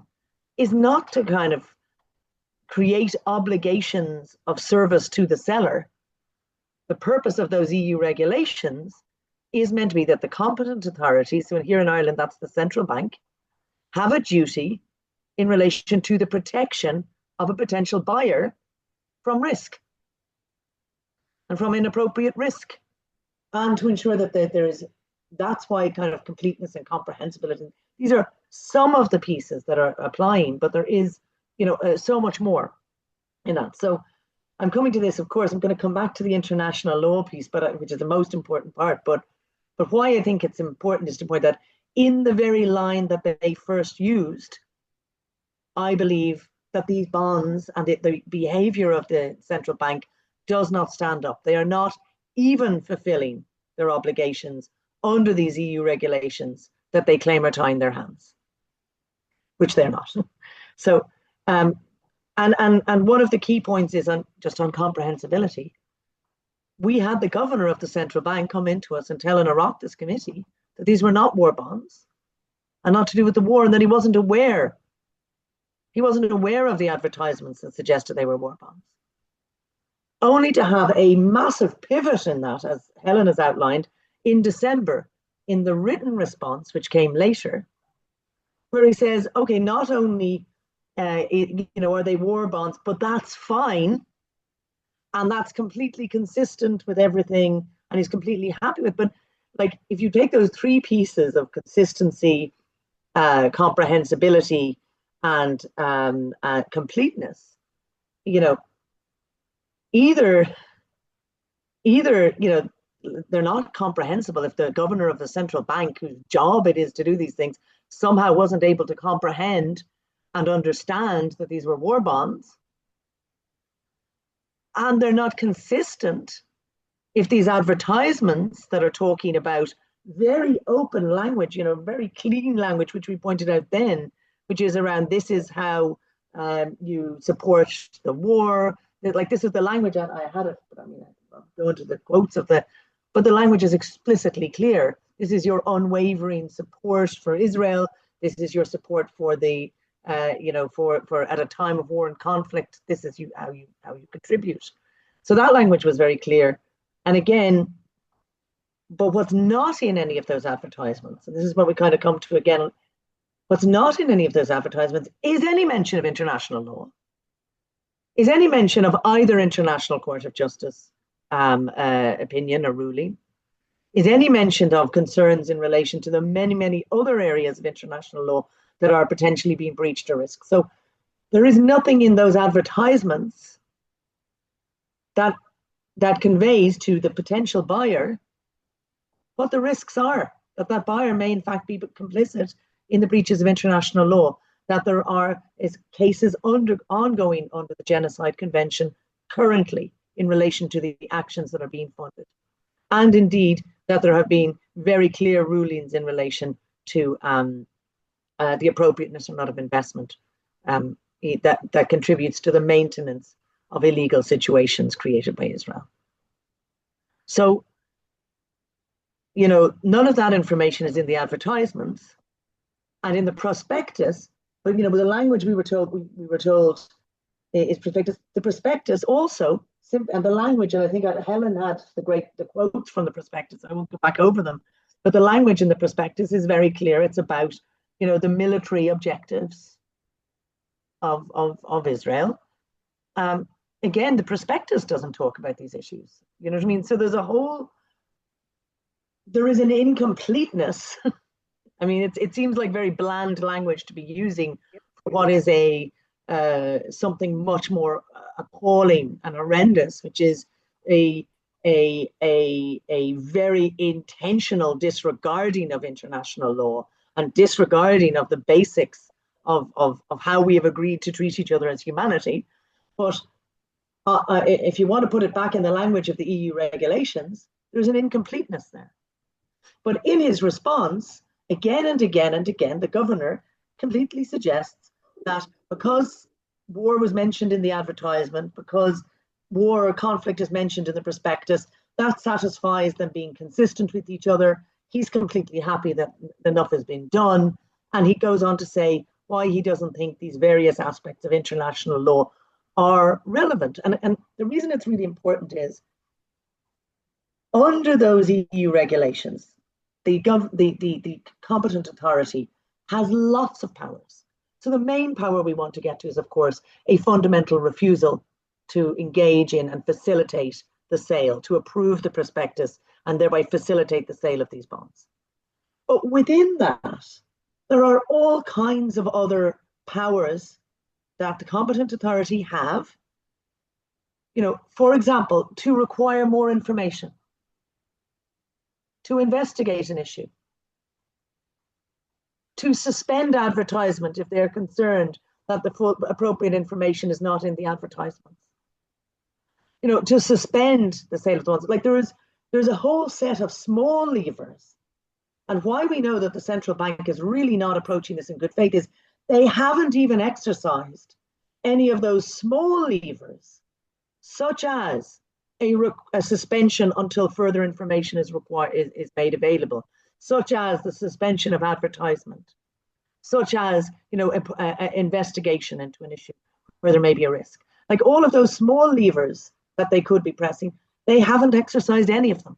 is not to kind of create obligations of service to the seller. The purpose of those EU regulations is meant to be that the competent authorities, so here in Ireland, that's the central bank, have a duty in relation to the protection of a potential buyer from risk and from inappropriate risk, and to ensure that that's why kind of completeness and comprehensibility, these are some of the pieces that are applying, but there is so much more in that. So I'm coming to this, of course, I'm going to come back to the international law piece, which is the most important part. But why I think it's important is to point that in the very line that they first used, I believe that these bonds and the behavior of the central bank does not stand up. They are not even fulfilling their obligations under these EU regulations that they claim are tying their hands, which they're not. So, and one of the key points is on comprehensibility. We had the governor of the central bank come into us and tell an Oireachtas committee that these were not war bonds and not to do with the war, and that he wasn't aware of the advertisements that suggested they were war bonds. Only to have a massive pivot in that, as Helen has outlined, in December, in the written response, which came later, where he says, okay, not only are they war bonds, but that's fine, and that's completely consistent with everything, and he's completely happy with. But like, if you take those three pieces of consistency, comprehensibility, and completeness, either they're not comprehensible if the governor of the central bank, whose job it is to do these things, somehow wasn't able to comprehend and understand that these were war bonds. And they're not consistent if these advertisements that are talking about very open language, very clean language, which we pointed out then, which is around this is how you support the war. Like, this is the language, I had it, but I mean, I'll go into the quotes of but the language is explicitly clear. This is your unwavering support for Israel. This is your support for the, for at a time of war and conflict. This is how you contribute. So that language was very clear. And again, but what's not in any of those advertisements, and this is what we kind of come to again, what's not in any of those advertisements is any mention of international law, is any mention of either International Court of Justice opinion or ruling, is any mention of concerns in relation to the many, many other areas of international law that are potentially being breached or risked. So there is nothing in those advertisements that conveys to the potential buyer what the risks are, that buyer may in fact be complicit in the breaches of international law, that there is cases ongoing under the Genocide Convention currently in relation to the actions that are being funded. And indeed, that there have been very clear rulings in relation to the appropriateness or not of investment that contributes to the maintenance of illegal situations created by Israel. So, none of that information is in the advertisements and in the prospectus, but with the language we were told is prospectus. The prospectus also, and the language, and I think Helen had the quotes from the prospectus. I won't go back over them, but the language in the prospectus is very clear. It's about the military objectives of Israel. Again, the prospectus doesn't talk about these issues. You know what I mean? So there is an incompleteness. I mean, it seems like very bland language to be using for what is something much more appalling and horrendous, which is a very intentional disregarding of international law and disregarding of the basics of how we have agreed to treat each other as humanity. But if you want to put it back in the language of the EU regulations, there's an incompleteness there. But in his response, again and again and again, the governor completely suggests that because war was mentioned in the advertisement, because war or conflict is mentioned in the prospectus, that satisfies them being consistent with each other. He's completely happy that enough has been done. And he goes on to say why he doesn't think these various aspects of international law are relevant. And the reason it's really important is under those EU regulations, the competent authority has lots of powers. So the main power we want to get to is, of course, a fundamental refusal to engage in and facilitate the sale, to approve the prospectus and thereby facilitate the sale of these bonds. But within that, there are all kinds of other powers that the competent authority have. For example, to require more information, to investigate an issue, to suspend advertisement if they're concerned that the full appropriate information is not in the advertisements. To suspend the sale of the bonds. Like there's a whole set of small levers. And why we know that the central bank is really not approaching this in good faith is they haven't even exercised any of those small levers, such as a suspension until further information is made available, such as the suspension of advertisement, such as investigation into an issue where there may be a risk. Like all of those small levers that they could be pressing, they haven't exercised any of them.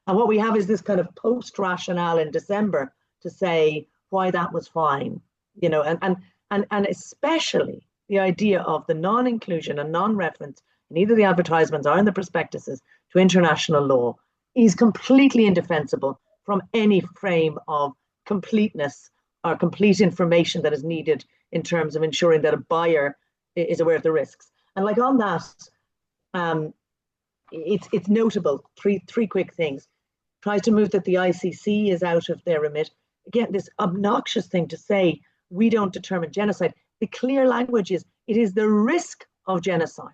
And what we have is this kind of post rationale in December to say why that was fine, and especially the idea of the non-inclusion and non-reference in either the advertisements or in the prospectuses to international law is completely indefensible from any frame of completeness or complete information that is needed in terms of ensuring that a buyer is aware of the risks. And like on that, it's notable. Three quick things. Tries to move that the ICC is out of their remit. Again, this obnoxious thing to say, we don't determine genocide. The clear language is, it is the risk of genocide.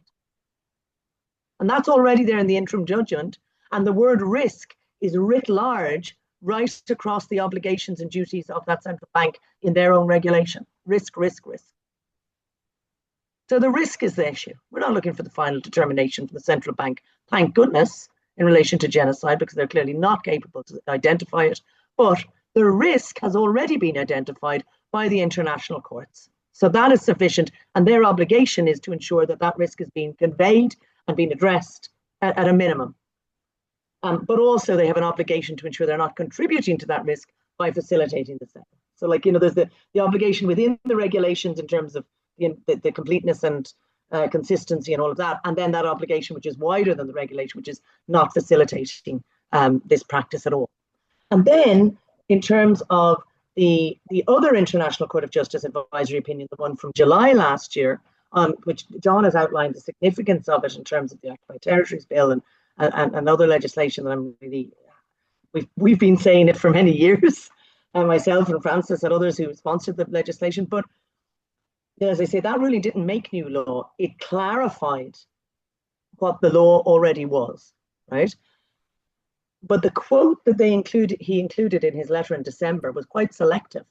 And that's already there in the interim judgment. And the word risk is writ large right across the obligations and duties of that central bank in their own regulation. Risk, risk, risk. So the risk is the issue. We're not looking for the final determination from the central bank, thank goodness, in relation to genocide, because they're clearly not capable to identify it. But the risk has already been identified by the international courts. So that is sufficient. And their obligation is to ensure that that risk is being conveyed and being addressed at a minimum. But also they have an obligation to ensure they're not contributing to that risk by facilitating the same. So like, there's the obligation within the regulations in terms of the completeness and consistency and all of that. And then that obligation, which is wider than the regulation, which is not facilitating this practice at all. And then in terms of the other International Court of Justice advisory opinion, the one from July last year, which John has outlined the significance of it in terms of the Occupied Territories Bill and other legislation that I'm really, we've been saying it for many years, myself and Francis and others who sponsored the legislation. But as I say, that really didn't make new law. It clarified what the law already was, right? But the quote that he included in his letter in December was quite selective.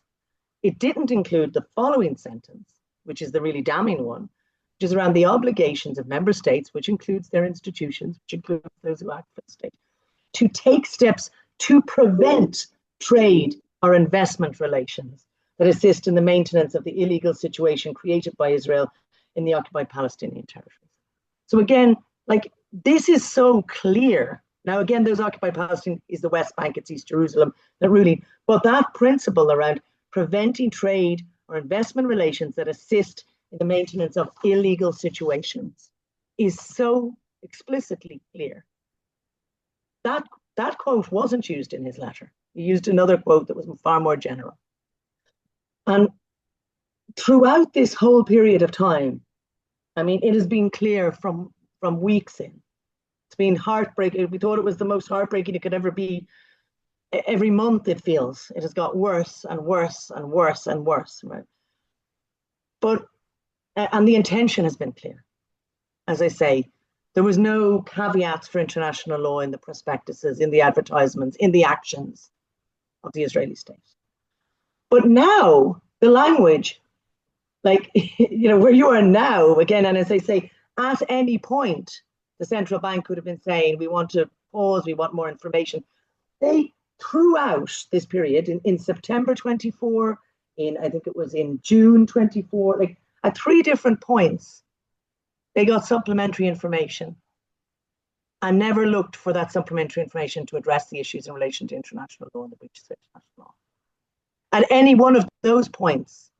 It didn't include the following sentence, which is the really damning one, which is around the obligations of member states, which includes their institutions, which includes those who act for the state, to take steps to prevent trade or investment relations that assist in the maintenance of the illegal situation created by Israel in the occupied Palestinian territories. So again, like, this is so clear. Now, again, those occupied Palestine is the West Bank, it's East Jerusalem, that really, but that principle around preventing trade or investment relations that assist in the maintenance of illegal situations is so explicitly clear. That quote wasn't used in his letter. He used another quote that was far more general. And throughout this whole period of time, I mean, it has been clear from weeks in. It's been heartbreaking. We thought it was the most heartbreaking it could ever be. Every month it feels it has got worse and worse and worse and worse, right? But, and the intention has been clear. As I say, there was no caveats for international law in the prospectuses, in the advertisements, in the actions of the Israeli state. But now the language, like, where you are now, again, and as I say, at any point, the central bank could have been saying, we want to pause, we want more information. They, throughout this period, in September 24, I think it was in June 24, like at 3 different points, they got supplementary information and never looked for that supplementary information to address the issues in relation to international law and the breaches of international law. At any one of those points,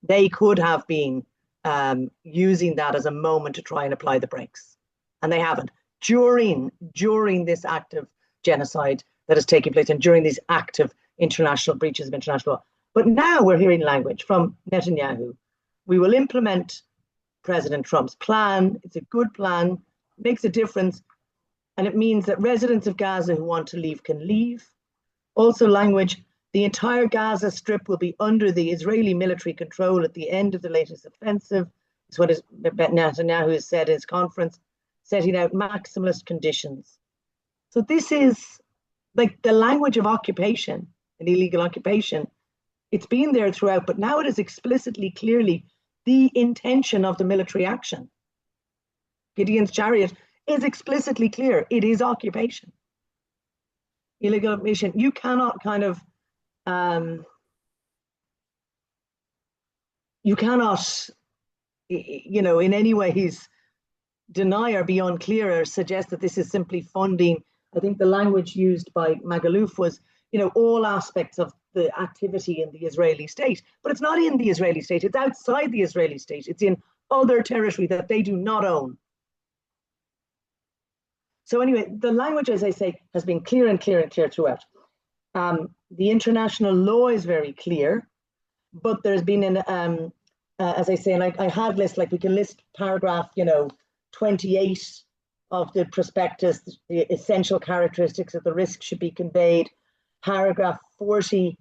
they could have been using that as a moment to try and apply the brakes. And they haven't. During this act of genocide that is taking place and during these active international breaches of international law. But now we're hearing language from Netanyahu. We will implement President Trump's plan. It's a good plan, makes a difference. And it means that residents of Gaza who want to leave can leave. Also language, the entire Gaza Strip will be under the Israeli military control at the end of the latest offensive. It's what Netanyahu has said in his conference, setting out maximalist conditions. So this is like the language of occupation and illegal occupation. It's been there throughout, but now it is explicitly, clearly the intention of the military action. Gideon's chariot is explicitly clear. It is occupation. Illegal occupation. You cannot kind of, you cannot, in any ways deny or be unclear or suggest that this is simply funding. I think the language used by Magaluf was, all aspects of the activity in the Israeli state, but it's not in the Israeli state. It's outside the Israeli state. It's in other territory that they do not own. So anyway, the language, as I say, has been clear and clear and clear throughout. The international law is very clear, but there's been as I say, and I had list, like we can list paragraph, 28 of the prospectus, the essential characteristics of the risk should be conveyed. Paragraph 40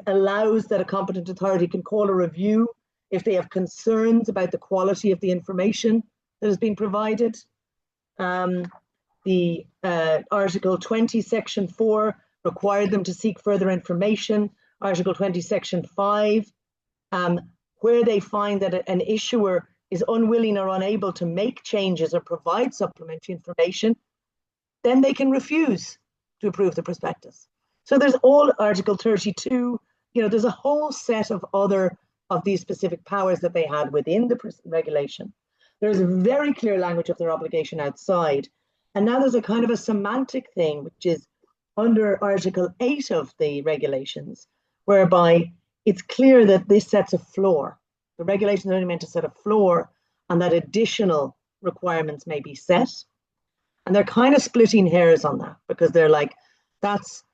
allows that a competent authority can call a review if they have concerns about the quality of the information that has been provided. The Article 20, Section 4 required them to seek further information. Article 20, Section 5, where they find that an issuer is unwilling or unable to make changes or provide supplementary information, then they can refuse to approve the prospectus. So there's all Article 32, there's a whole set of other of these specific powers that they had within the regulation. There's a very clear language of their obligation outside. And now there's a kind of a semantic thing, which is under Article 8 of the regulations, whereby it's clear that this sets a floor. The regulations are only meant to set a floor, and that additional requirements may be set. And they're kind of splitting hairs on that, because they're like, that's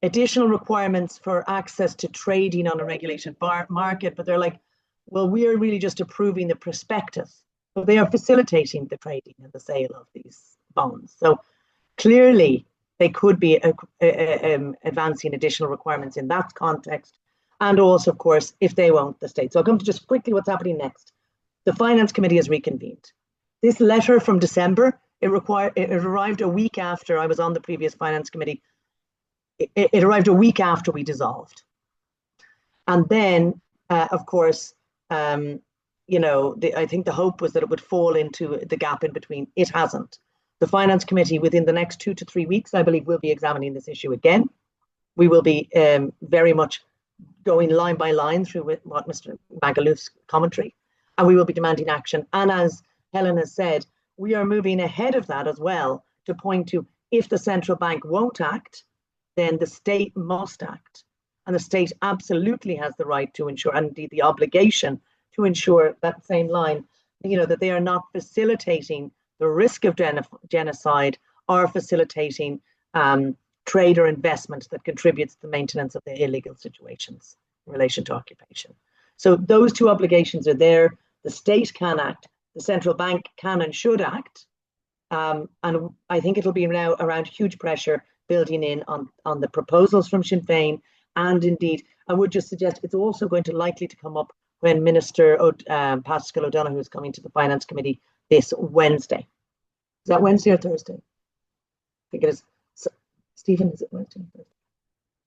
additional requirements for access to trading on a regulated market. But they're like, well, we're really just approving the prospectus. So they are facilitating the trading and the sale of these bonds. So clearly, they could be advancing additional requirements in that context. And also, of course, if they won't, the state. So I'll come to just quickly what's happening next. The Finance Committee has reconvened. This letter from December, it arrived a week after I was on the previous Finance Committee. It arrived a week after we dissolved. And then, of course, I think the hope was that it would fall into the gap in between. It hasn't. The Finance Committee, within the next 2 to 3 weeks, I believe, will be examining this issue again. We will be very much going line by line through what Mr. Magalouf's commentary, and we will be demanding action. And as Helen has said, we are moving ahead of that as well to point to, if the central bank won't act, then the state must act. And the state absolutely has the right to ensure, and indeed the obligation to ensure, that same line, that they are not facilitating the risk of genocide or facilitating trade or investment that contributes to the maintenance of the illegal situations in relation to occupation. So those two obligations are there. The state can act, the central bank can and should act. And I think it'll be now around huge pressure building in on the proposals from Sinn Féin. And indeed, I would just suggest it's also going to likely to come up when Minister Pascal O'Donoghue is coming to the Finance Committee this Wednesday. Is that Wednesday or Thursday? I think it is. Stephen, is it Wednesday or Thursday?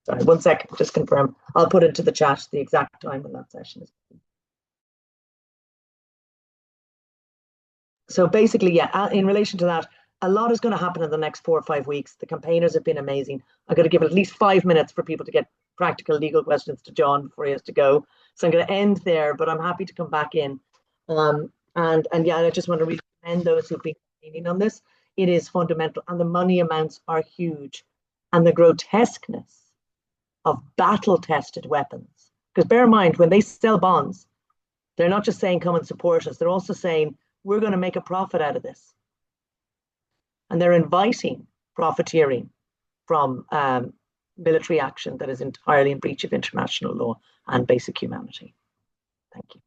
Sorry, 1 second, just confirm. I'll put into the chat the exact time when that session is. So basically, yeah, in relation to that, a lot is going to happen in the next 4 or 5 weeks. The campaigners have been amazing. I'm going to give it at least 5 minutes for people to get practical legal questions to John before he has to go. So I'm going to end there, but I'm happy to come back in. And yeah, I just want to really commend those who've been campaigning on this. It is fundamental, and the money amounts are huge. And the grotesqueness of battle-tested weapons. Because bear in mind, when they sell bonds, they're not just saying, come and support us. They're also saying, we're going to make a profit out of this. And they're inviting profiteering from military action that is entirely in breach of international law and basic humanity. Thank you.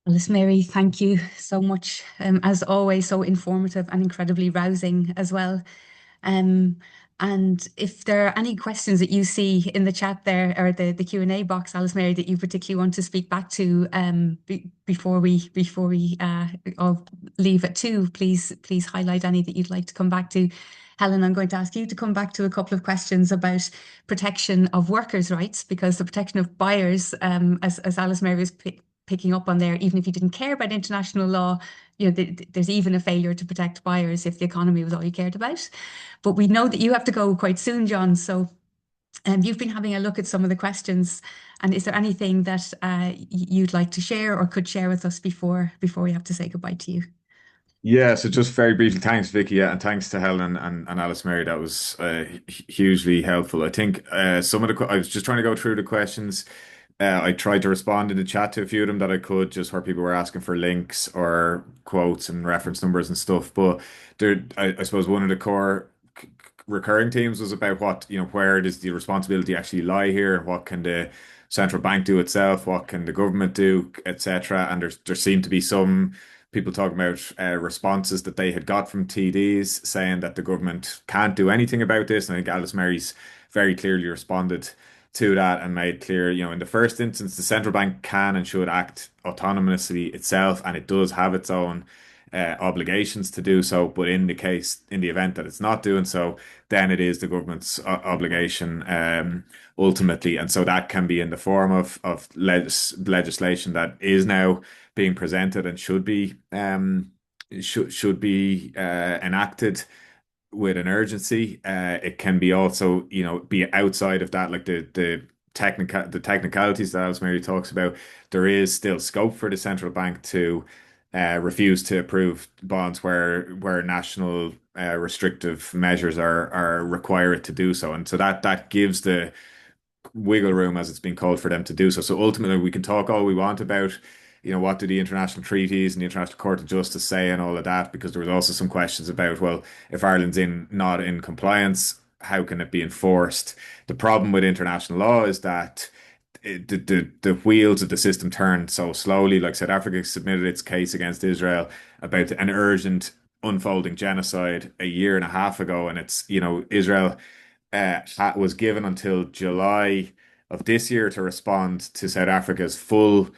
Alice Mary, thank you so much. As always, so informative and incredibly rousing as well. And if there are any questions that you see in the chat there, or the Q&A box, Alice Mary, that you particularly want to speak back to before we all leave at 2, please highlight any that you'd like to come back to. Helen, I'm going to ask you to come back to a couple of questions about protection of workers' rights, because the protection of buyers, as Alice Mary was picking up on there, even if you didn't care about international law, there's even a failure to protect buyers if the economy was all you cared about. But we know that you have to go quite soon, John. So you've been having a look at some of the questions. And is there anything that you'd like to share or could share with us before we have to say goodbye to you? Yeah, so just very briefly, thanks, Vicky, yeah, and thanks to Helen and Alice Mary. That was hugely helpful. I think I was just trying to go through the questions. I tried to respond in the chat to a few of them that I could, just where people were asking for links or quotes and reference numbers and stuff. But I suppose one of the core recurring themes was about where does the responsibility actually lie here, and what can the central bank do itself? What can the government do, etc.? And there seemed to be some people talking about responses that they had got from TDs saying that the government can't do anything about this. And I think Alice Mary's very clearly responded to that and made clear, in the first instance, the central bank can and should act autonomously itself, and it does have its own obligations to do so. But in the event that it's not doing so, then it is the government's obligation ultimately. And so that can be in the form of legislation that is now being presented and should be enacted with an urgency. It can be also, be outside of that, like the technicalities that Alice Mary talks about. There is still scope for the central bank to refuse to approve bonds where national restrictive measures are require it to do so, and so that gives the wiggle room, as it's been called, for them to do so. So ultimately, we can talk all we want about, what do the international treaties and the International Court of Justice say and all of that, because there was also some questions about, well, if Ireland's not in compliance, how can it be enforced? The problem with international law is that the wheels of the system turn so slowly. Like South Africa submitted its case against Israel about an urgent unfolding genocide a year and a half ago, and it's, Israel was given until July of this year to respond to South Africa's full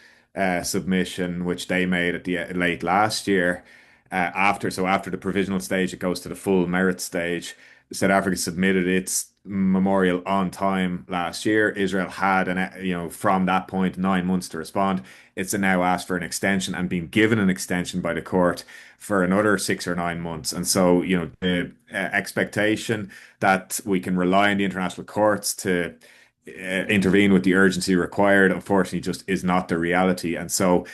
submission, which they made at the late last year. After the provisional stage, it goes to the full merit stage. South Africa submitted its memorial on time last year. Israel had, from that point, 9 months to respond. It's now asked for an extension and been given an extension by the court for another 6 or 9 months. And so, the expectation that we can rely on the international courts to intervene with the urgency required, unfortunately, just is not the reality. And so,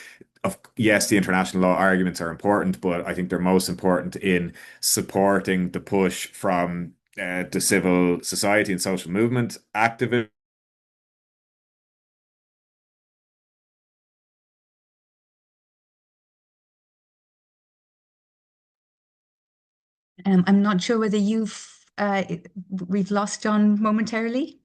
yes, the international law arguments are important, but I think they're most important in supporting the push from the civil society and social movement activists. I'm not sure whether we've lost John momentarily.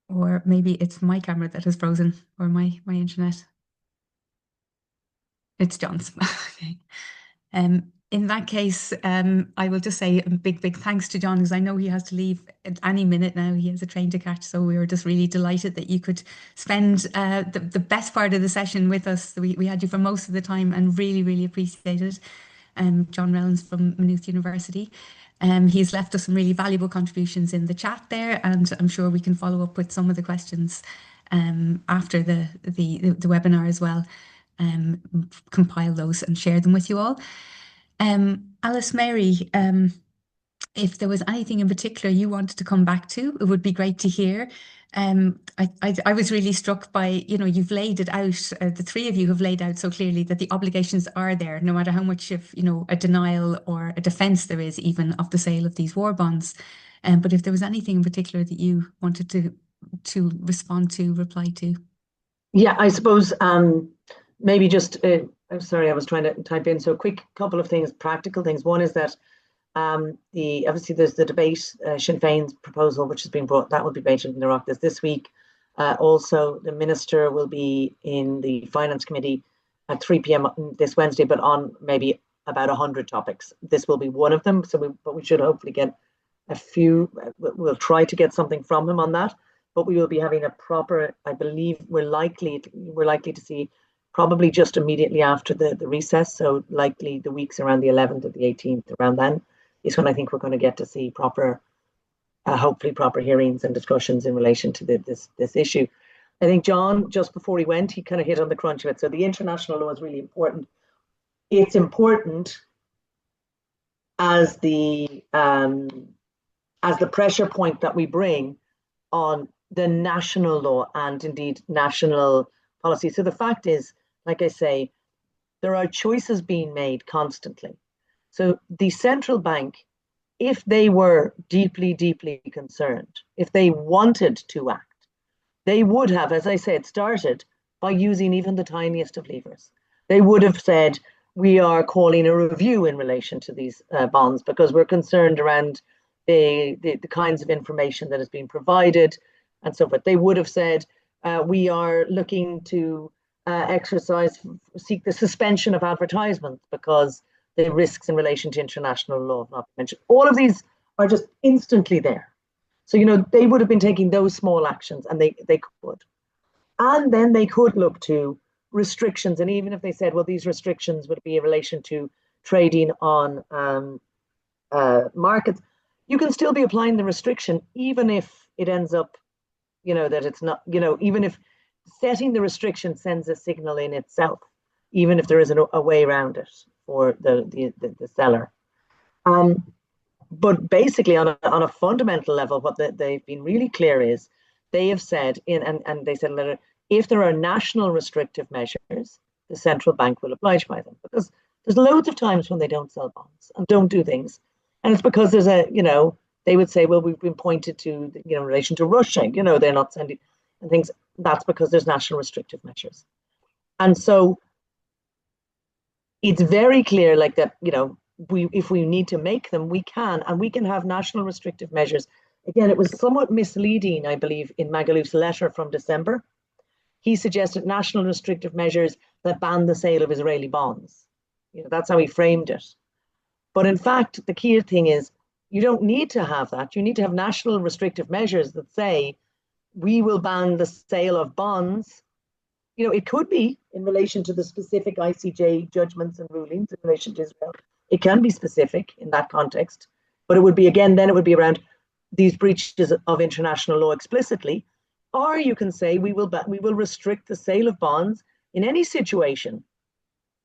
Or maybe it's my camera that has frozen, or my internet. It's John's. Okay. In that case, I will just say a big thanks to John, because I know he has to leave at any minute now. He has a train to catch. So we were just really delighted that you could spend the best part of the session with us. We had you for most of the time and really appreciate it. John Reynolds from Maynooth University. He's left us some really valuable contributions in the chat there, and I'm sure we can follow up with some of the questions after the webinar as well. Compile those and share them with you all. Alice Mary, if there was anything in particular you wanted to come back to, it would be great to hear. I was really struck by, you've laid it out, the three of you have laid out so clearly that the obligations are there, no matter how much of, a denial or a defence there is even of the sale of these war bonds. But if there was anything in particular that you wanted to respond to, reply to. Yeah, I suppose maybe just, I'm sorry, I was trying to type in. So quick couple of things, practical things. One is that obviously there's the debate, Sinn Féin's proposal, which has been brought, that will be debated in the Oireachtas this week. Also, the minister will be in the Finance Committee at 3 p.m. this Wednesday, but on maybe about 100 topics. This will be one of them. But we should hopefully get a few. We'll try to get something from him on that. But we will be having a proper, I believe we're likely to see probably just immediately after the recess. So likely the weeks around the 11th or the 18th, around then is when I think we're going to get to see hopefully proper hearings and discussions in relation to this issue. I think John, just before he went, he kind of hit on the crunch of it. So the international law is really important. It's important as the pressure point that we bring on the national law and indeed national policy. So the fact is, like I say, there are choices being made constantly. So the central bank, if they were deeply concerned, if they wanted to act, they would have, as I said, started by using even the tiniest of levers. They would have said, we are calling a review in relation to these bonds because we're concerned around the kinds of information that has been provided and so forth. They would have said, we are looking to seek the suspension of advertisements because the risks in relation to international law have not been mentioned. All of these are just instantly there. So, they would have been taking those small actions, and they could. And then they could look to restrictions. And even if they said, well, these restrictions would be in relation to trading on markets, you can still be applying the restriction, even if it ends up, that it's not, even if setting the restriction sends a signal in itself, even if there isn't a way around it for the seller. But basically, on a fundamental level, what they've been really clear is they have said and they said in a letter, if there are national restrictive measures, the central bank will oblige by them, because there's loads of times when they don't sell bonds and don't do things, and it's because there's they would say, well, we've been pointed to in relation to Russia, they're not sending and things. That's because there's national restrictive measures, and so it's very clear, like that, if we need to make them, we can, and we can have national restrictive measures. Again, it was somewhat misleading, I believe, in Magalouf's letter from December. He suggested national restrictive measures that ban the sale of Israeli bonds. That's how he framed it. But in fact, the key thing is you don't need to have that. You need to have national restrictive measures that say we will ban the sale of bonds. It could be in relation to the specific ICJ judgments and rulings in relation to Israel. It can be specific in that context, but it would be, again, then it would be around these breaches of international law explicitly. Or you can say we will restrict the sale of bonds in any situation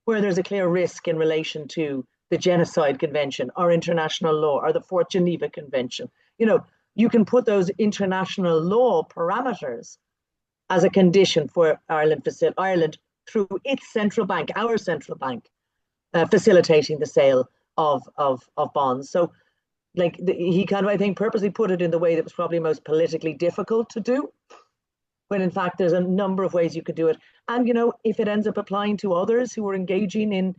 where there's a clear risk in relation to the Genocide Convention or international law or the Fourth Geneva Convention. You can put those international law parameters as a condition for Ireland through its central bank, our central bank, facilitating the sale of bonds. So, he kind of, I think, purposely put it in the way that was probably most politically difficult to do, when in fact there's a number of ways you could do it. And if it ends up applying to others who are engaging in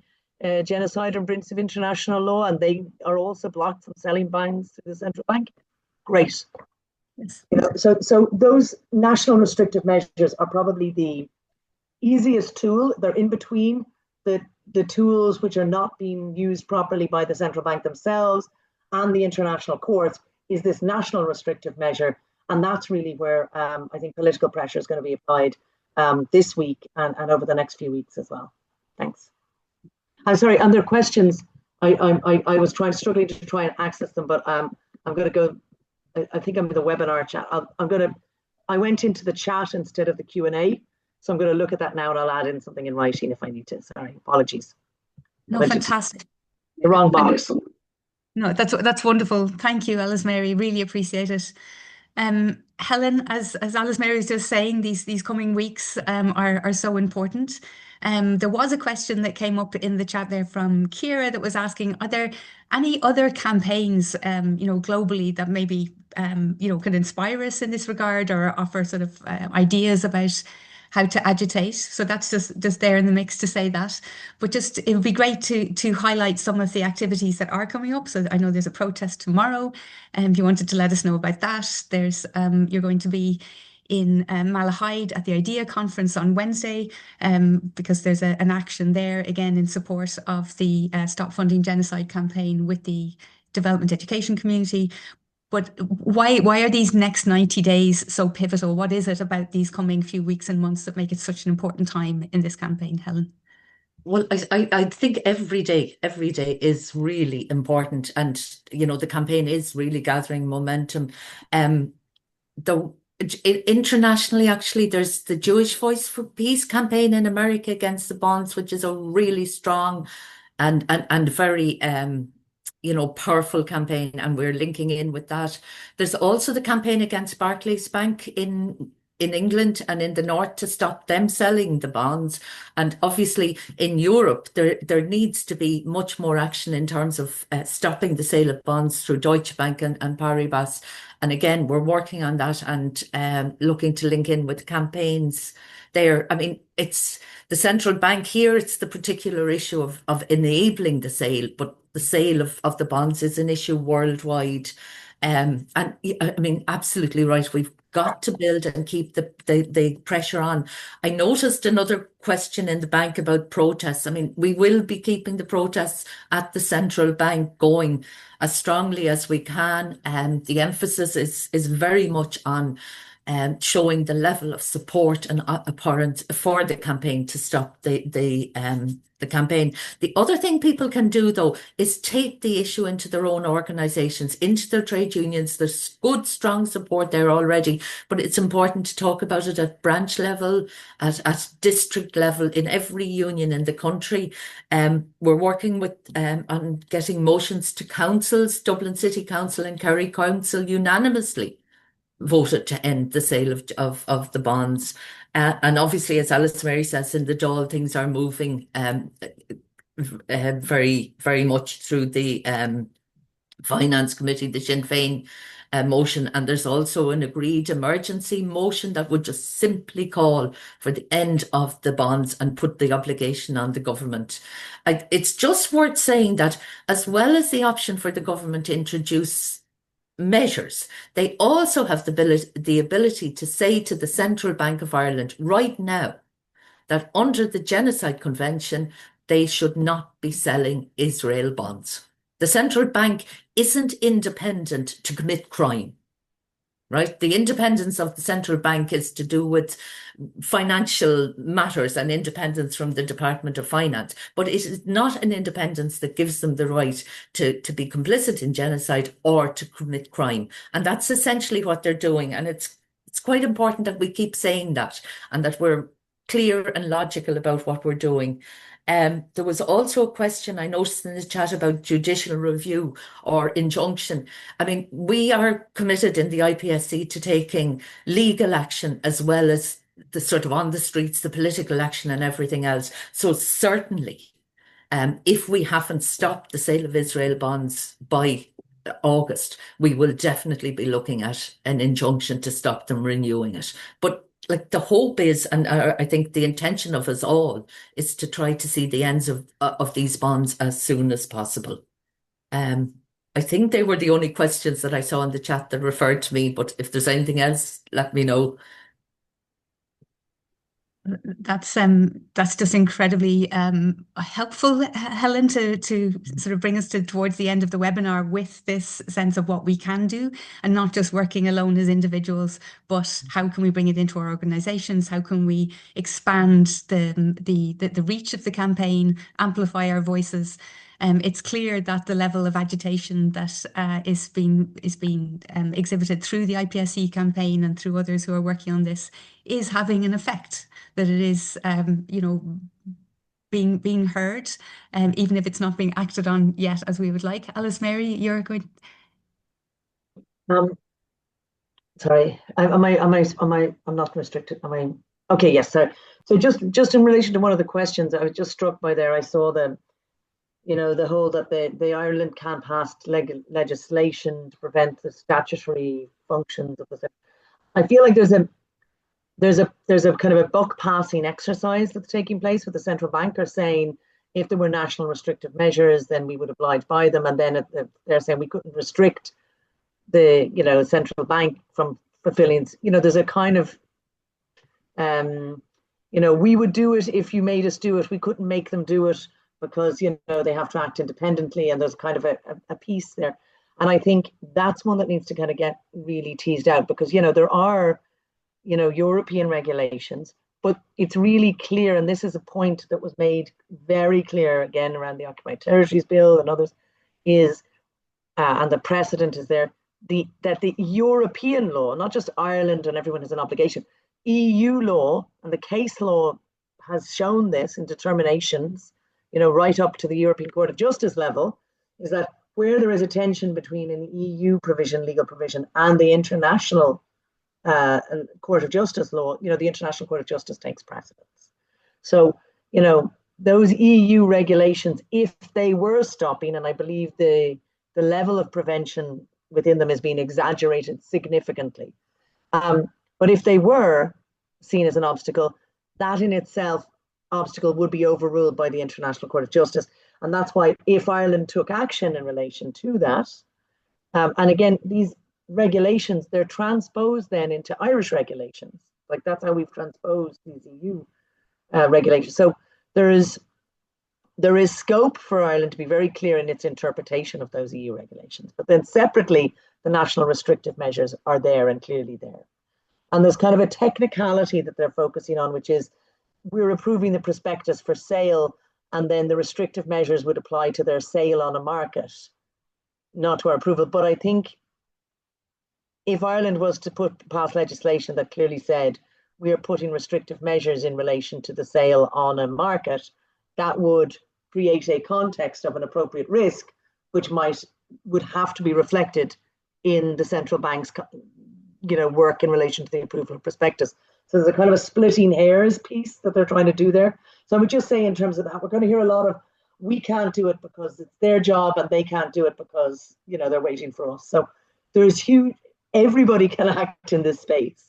genocide and breach of international law, and they are also blocked from selling bonds to the central bank, great. Yes. So those national restrictive measures are probably the easiest tool. They're in between the tools which are not being used properly by the central bank themselves and the international courts, is this national restrictive measure. And that's really where I think political pressure is going to be applied this week and over the next few weeks as well. Thanks. I'm sorry, and there are questions. I was struggling to try and access them, but I'm going to go. I think I'm in the webinar chat. I went into the chat instead of the Q&A. So I'm going to look at that now, and I'll add in something in writing if I need to. Sorry, apologies. No, fantastic. The wrong box. No, that's wonderful. Thank you, Alice Mary. Really appreciate it. Helen, as Alice Mary was just saying, these coming weeks are so important. There was a question that came up in the chat there from Kira that was asking, are there any other campaigns, globally that maybe, can inspire us in this regard or offer sort of ideas about how to agitate? So that's just there in the mix to say that. But just it would be great to highlight some of the activities that are coming up. So I know there's a protest tomorrow, and if you wanted to let us know about that. There's you're going to be in Malahide at the IDEA conference on Wednesday, because there's an action there again in support of the Stop Funding Genocide campaign with the development education community. But why are these next 90 days so pivotal? What is it about these coming few weeks and months that make it such an important time in this campaign, Helen? Well, I think every day is really important, and the campaign is really gathering momentum. Internationally, actually, there's the Jewish Voice for Peace campaign in America against the bonds, which is a really strong and very powerful campaign, and we're linking in with that. There's also the campaign against Barclays Bank in in England and in the north to stop them selling the bonds. And obviously in Europe, there needs to be much more action in terms of stopping the sale of bonds through Deutsche Bank and Paribas. And again, we're working on that and looking to link in with campaigns there. I mean, it's the central bank here, it's the particular issue of enabling the sale, but the sale of the bonds is an issue worldwide. And I mean, absolutely right. We've got to build and keep the pressure on. I noticed another question in the bank about protests. I mean, we will be keeping the protests at the central bank going as strongly as we can. The emphasis is very much on showing the level of support and abhorrence for the campaign to stop the campaign. The other thing people can do, though, is take the issue into their own organisations, into their trade unions. There's good, strong support there already, but it's important to talk about it at branch level, at district level, in every union in the country. We're working with on getting motions to councils. Dublin City Council and Kerry Council unanimously voted to end the sale of the bonds. And obviously, as Alice Mary says, in the Dáil, things are moving very, very much through the Finance Committee, the Sinn Féin motion. And there's also an agreed emergency motion that would just simply call for the end of the bonds and put the obligation on the government. It's just worth saying that as well as the option for the government to introduce measures, they also have the ability to say to the Central Bank of Ireland right now that under the Genocide Convention, they should not be selling Israel bonds. The central bank isn't independent to commit crime, right? The independence of the central bank is to do with financial matters and independence from the Department of Finance. But it is not an independence that gives them the right to be complicit in genocide or to commit crime. And that's essentially what they're doing. And it's quite important that we keep saying that and that we're clear and logical about what we're doing. There was also a question I noticed in the chat about judicial review or injunction. I mean, we are committed in the IPSC to taking legal action as well as the sort of on the streets, the political action and everything else. So certainly, if we haven't stopped the sale of Israel bonds by August, we will definitely be looking at an injunction to stop them renewing it. But like the hope is, and I think the intention of us all is to try to see the ends of these bonds as soon as possible. I think they were the only questions that I saw in the chat that referred to me, but if there's anything else, let me know. That's just incredibly helpful, Helen, to sort of bring us towards the end of the webinar with this sense of what we can do, and not just working alone as individuals, but how can we bring it into our organisations? How can we expand the reach of the campaign, amplify our voices? It's clear that the level of agitation that is being exhibited through the IPSC campaign and through others who are working on this is having an effect. That it is, being heard, even if it's not being acted on yet as we would like. Alice Mary, you're going. Sorry, I'm not restricted. Am I? Okay, yes. So just in relation to one of the questions, I was just struck by there. I saw the whole that the Ireland can't pass legislation to prevent the statutory functions of the. I feel like there's a kind of a buck passing exercise that's taking place with the central banker saying if there were national restrictive measures, then we would oblige by them, and then they're saying we couldn't restrict the central bank from fulfilling. There's a kind of we would do it if you made us do it. We couldn't make them do it because they have to act independently, and there's kind of a piece there. And I think that's one that needs to kind of get really teased out, because there are European regulations, but it's really clear, and this is a point that was made very clear again around the Occupied Territories Bill and others, is and the precedent is there, that the European law, not just Ireland and everyone has an obligation, EU law and the case law has shown this in determinations, right up to the European Court of Justice level, is that where there is a tension between an EU provision, legal provision, and the international Court of Justice law, the International Court of Justice takes precedence. So, those EU regulations, if they were stopping, and I believe the level of prevention within them is being exaggerated significantly. But if they were seen as an obstacle, that in itself obstacle would be overruled by the International Court of Justice. And that's why if Ireland took action in relation to that, and again, these regulations, they're transposed then into Irish regulations. Like that's how we've transposed these EU regulations. So there is scope for Ireland to be very clear in its interpretation of those EU regulations. But then separately, the national restrictive measures are there and clearly there. And there's kind of a technicality that they're focusing on, which is we're approving the prospectus for sale, and then the restrictive measures would apply to their sale on a market, not to our approval. But I think if Ireland was to pass legislation that clearly said we are putting restrictive measures in relation to the sale on a market, that would create a context of an appropriate risk, which would have to be reflected in the central bank's work in relation to the approval of prospectus. So there's a kind of a splitting hairs piece that they're trying to do there. So I would just say in terms of that, we're going to hear a lot of we can't do it because it's their job and they can't do it because they're waiting for us. So there's everybody can act in this space,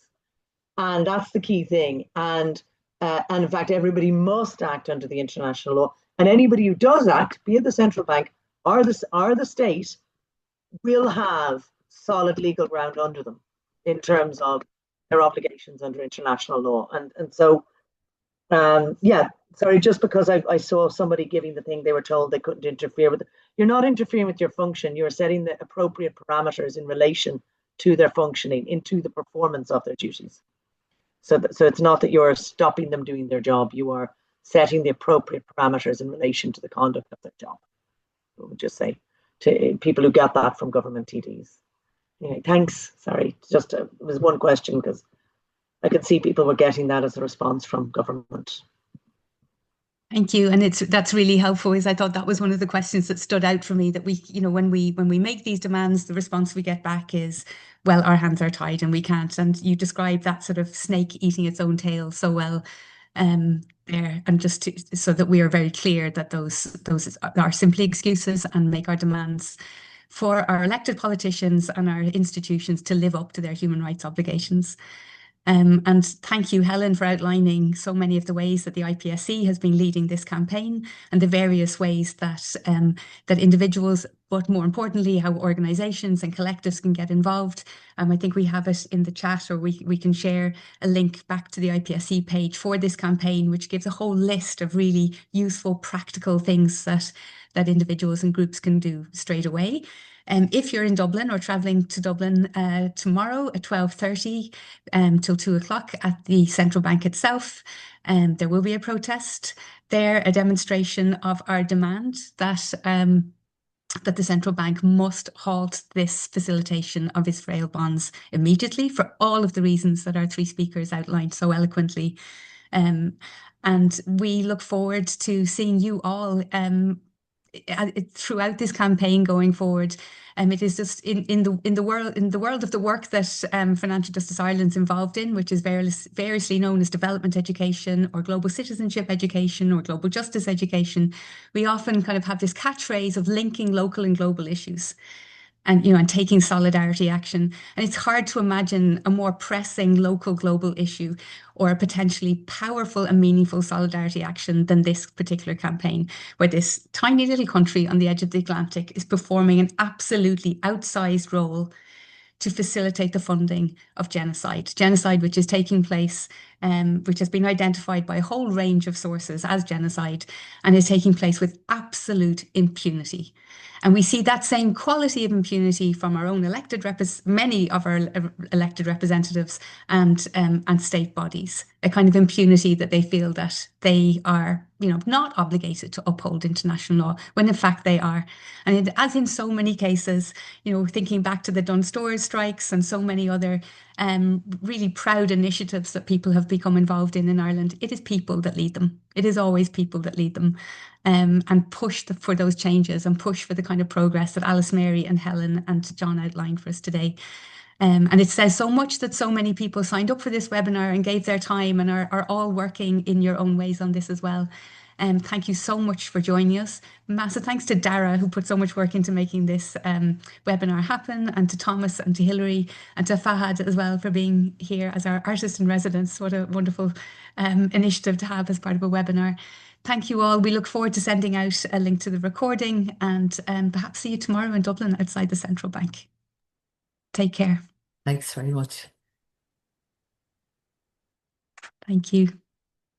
and that's the key thing. And in fact, everybody must act under the international law. And anybody who does act, be it the central bank or the state, will have solid legal ground under them in terms of their obligations under international law. And so, sorry, just because I saw somebody giving the thing, they were told they couldn't interfere with it. You're not interfering with your function. You're setting the appropriate parameters in relation to their functioning, into the performance of their duties. So it's not that you're stopping them doing their job. You are setting the appropriate parameters in relation to the conduct of their job. I would just say to people who get that from government TDs. Anyway, thanks. Sorry, it was one question because I could see people were getting that as a response from government. Thank you, and that's really helpful. Is I thought that was one of the questions that stood out for me. That we, when we make these demands, the response we get back is, "Well, our hands are tied and we can't." And you describe that sort of snake eating its own tail so well there, and so that we are very clear that those are simply excuses, and make our demands for our elected politicians and our institutions to live up to their human rights obligations. And thank you, Helen, for outlining so many of the ways that the IPSC has been leading this campaign, and the various ways that that individuals, but more importantly, how organisations and collectives can get involved. I think we have it in the chat, or we can share a link back to the IPSC page for this campaign, which gives a whole list of really useful, practical things that individuals and groups can do straight away. If you're in Dublin or travelling to Dublin tomorrow at 12:30 till 2 o'clock at the central bank itself, there will be a protest there, a demonstration of our demand that the central bank must halt this facilitation of Israel bonds immediately, for all of the reasons that our three speakers outlined so eloquently. And we look forward to seeing you all throughout this campaign going forward. It is just in the world of the work that Financial Justice Ireland's involved in, which is variously known as development education or global citizenship education or global justice education. We often kind of have this catchphrase of linking local and global issues, and taking solidarity action. And it's hard to imagine a more pressing local global issue or a potentially powerful and meaningful solidarity action than this particular campaign, where this tiny little country on the edge of the Atlantic is performing an absolutely outsized role to facilitate the funding of genocide which is taking place, which has been identified by a whole range of sources as genocide, and is taking place with absolute impunity. And we see that same quality of impunity from our own many of our elected representatives and state bodies, a kind of impunity that they feel that they are, not obligated to uphold international law, when in fact they are. And as in so many cases, thinking back to the Dunn Stores strikes and so many other really proud initiatives that people have become involved in Ireland, it is people that lead them. It is always people that lead them, and push for those changes and push for the kind of progress that Alice Mary and Helen and John outlined for us today. And it says so much that so many people signed up for this webinar and gave their time and are all working in your own ways on this as well. Thank you so much for joining us. Massive thanks to Dara, who put so much work into making this webinar happen, and to Thomas and to Hilary and to Fahad as well for being here as our artist in residence. What a wonderful initiative to have as part of a webinar. Thank you all. We look forward to sending out a link to the recording, and perhaps see you tomorrow in Dublin outside the Central Bank. Take care. Thanks very much. Thank you.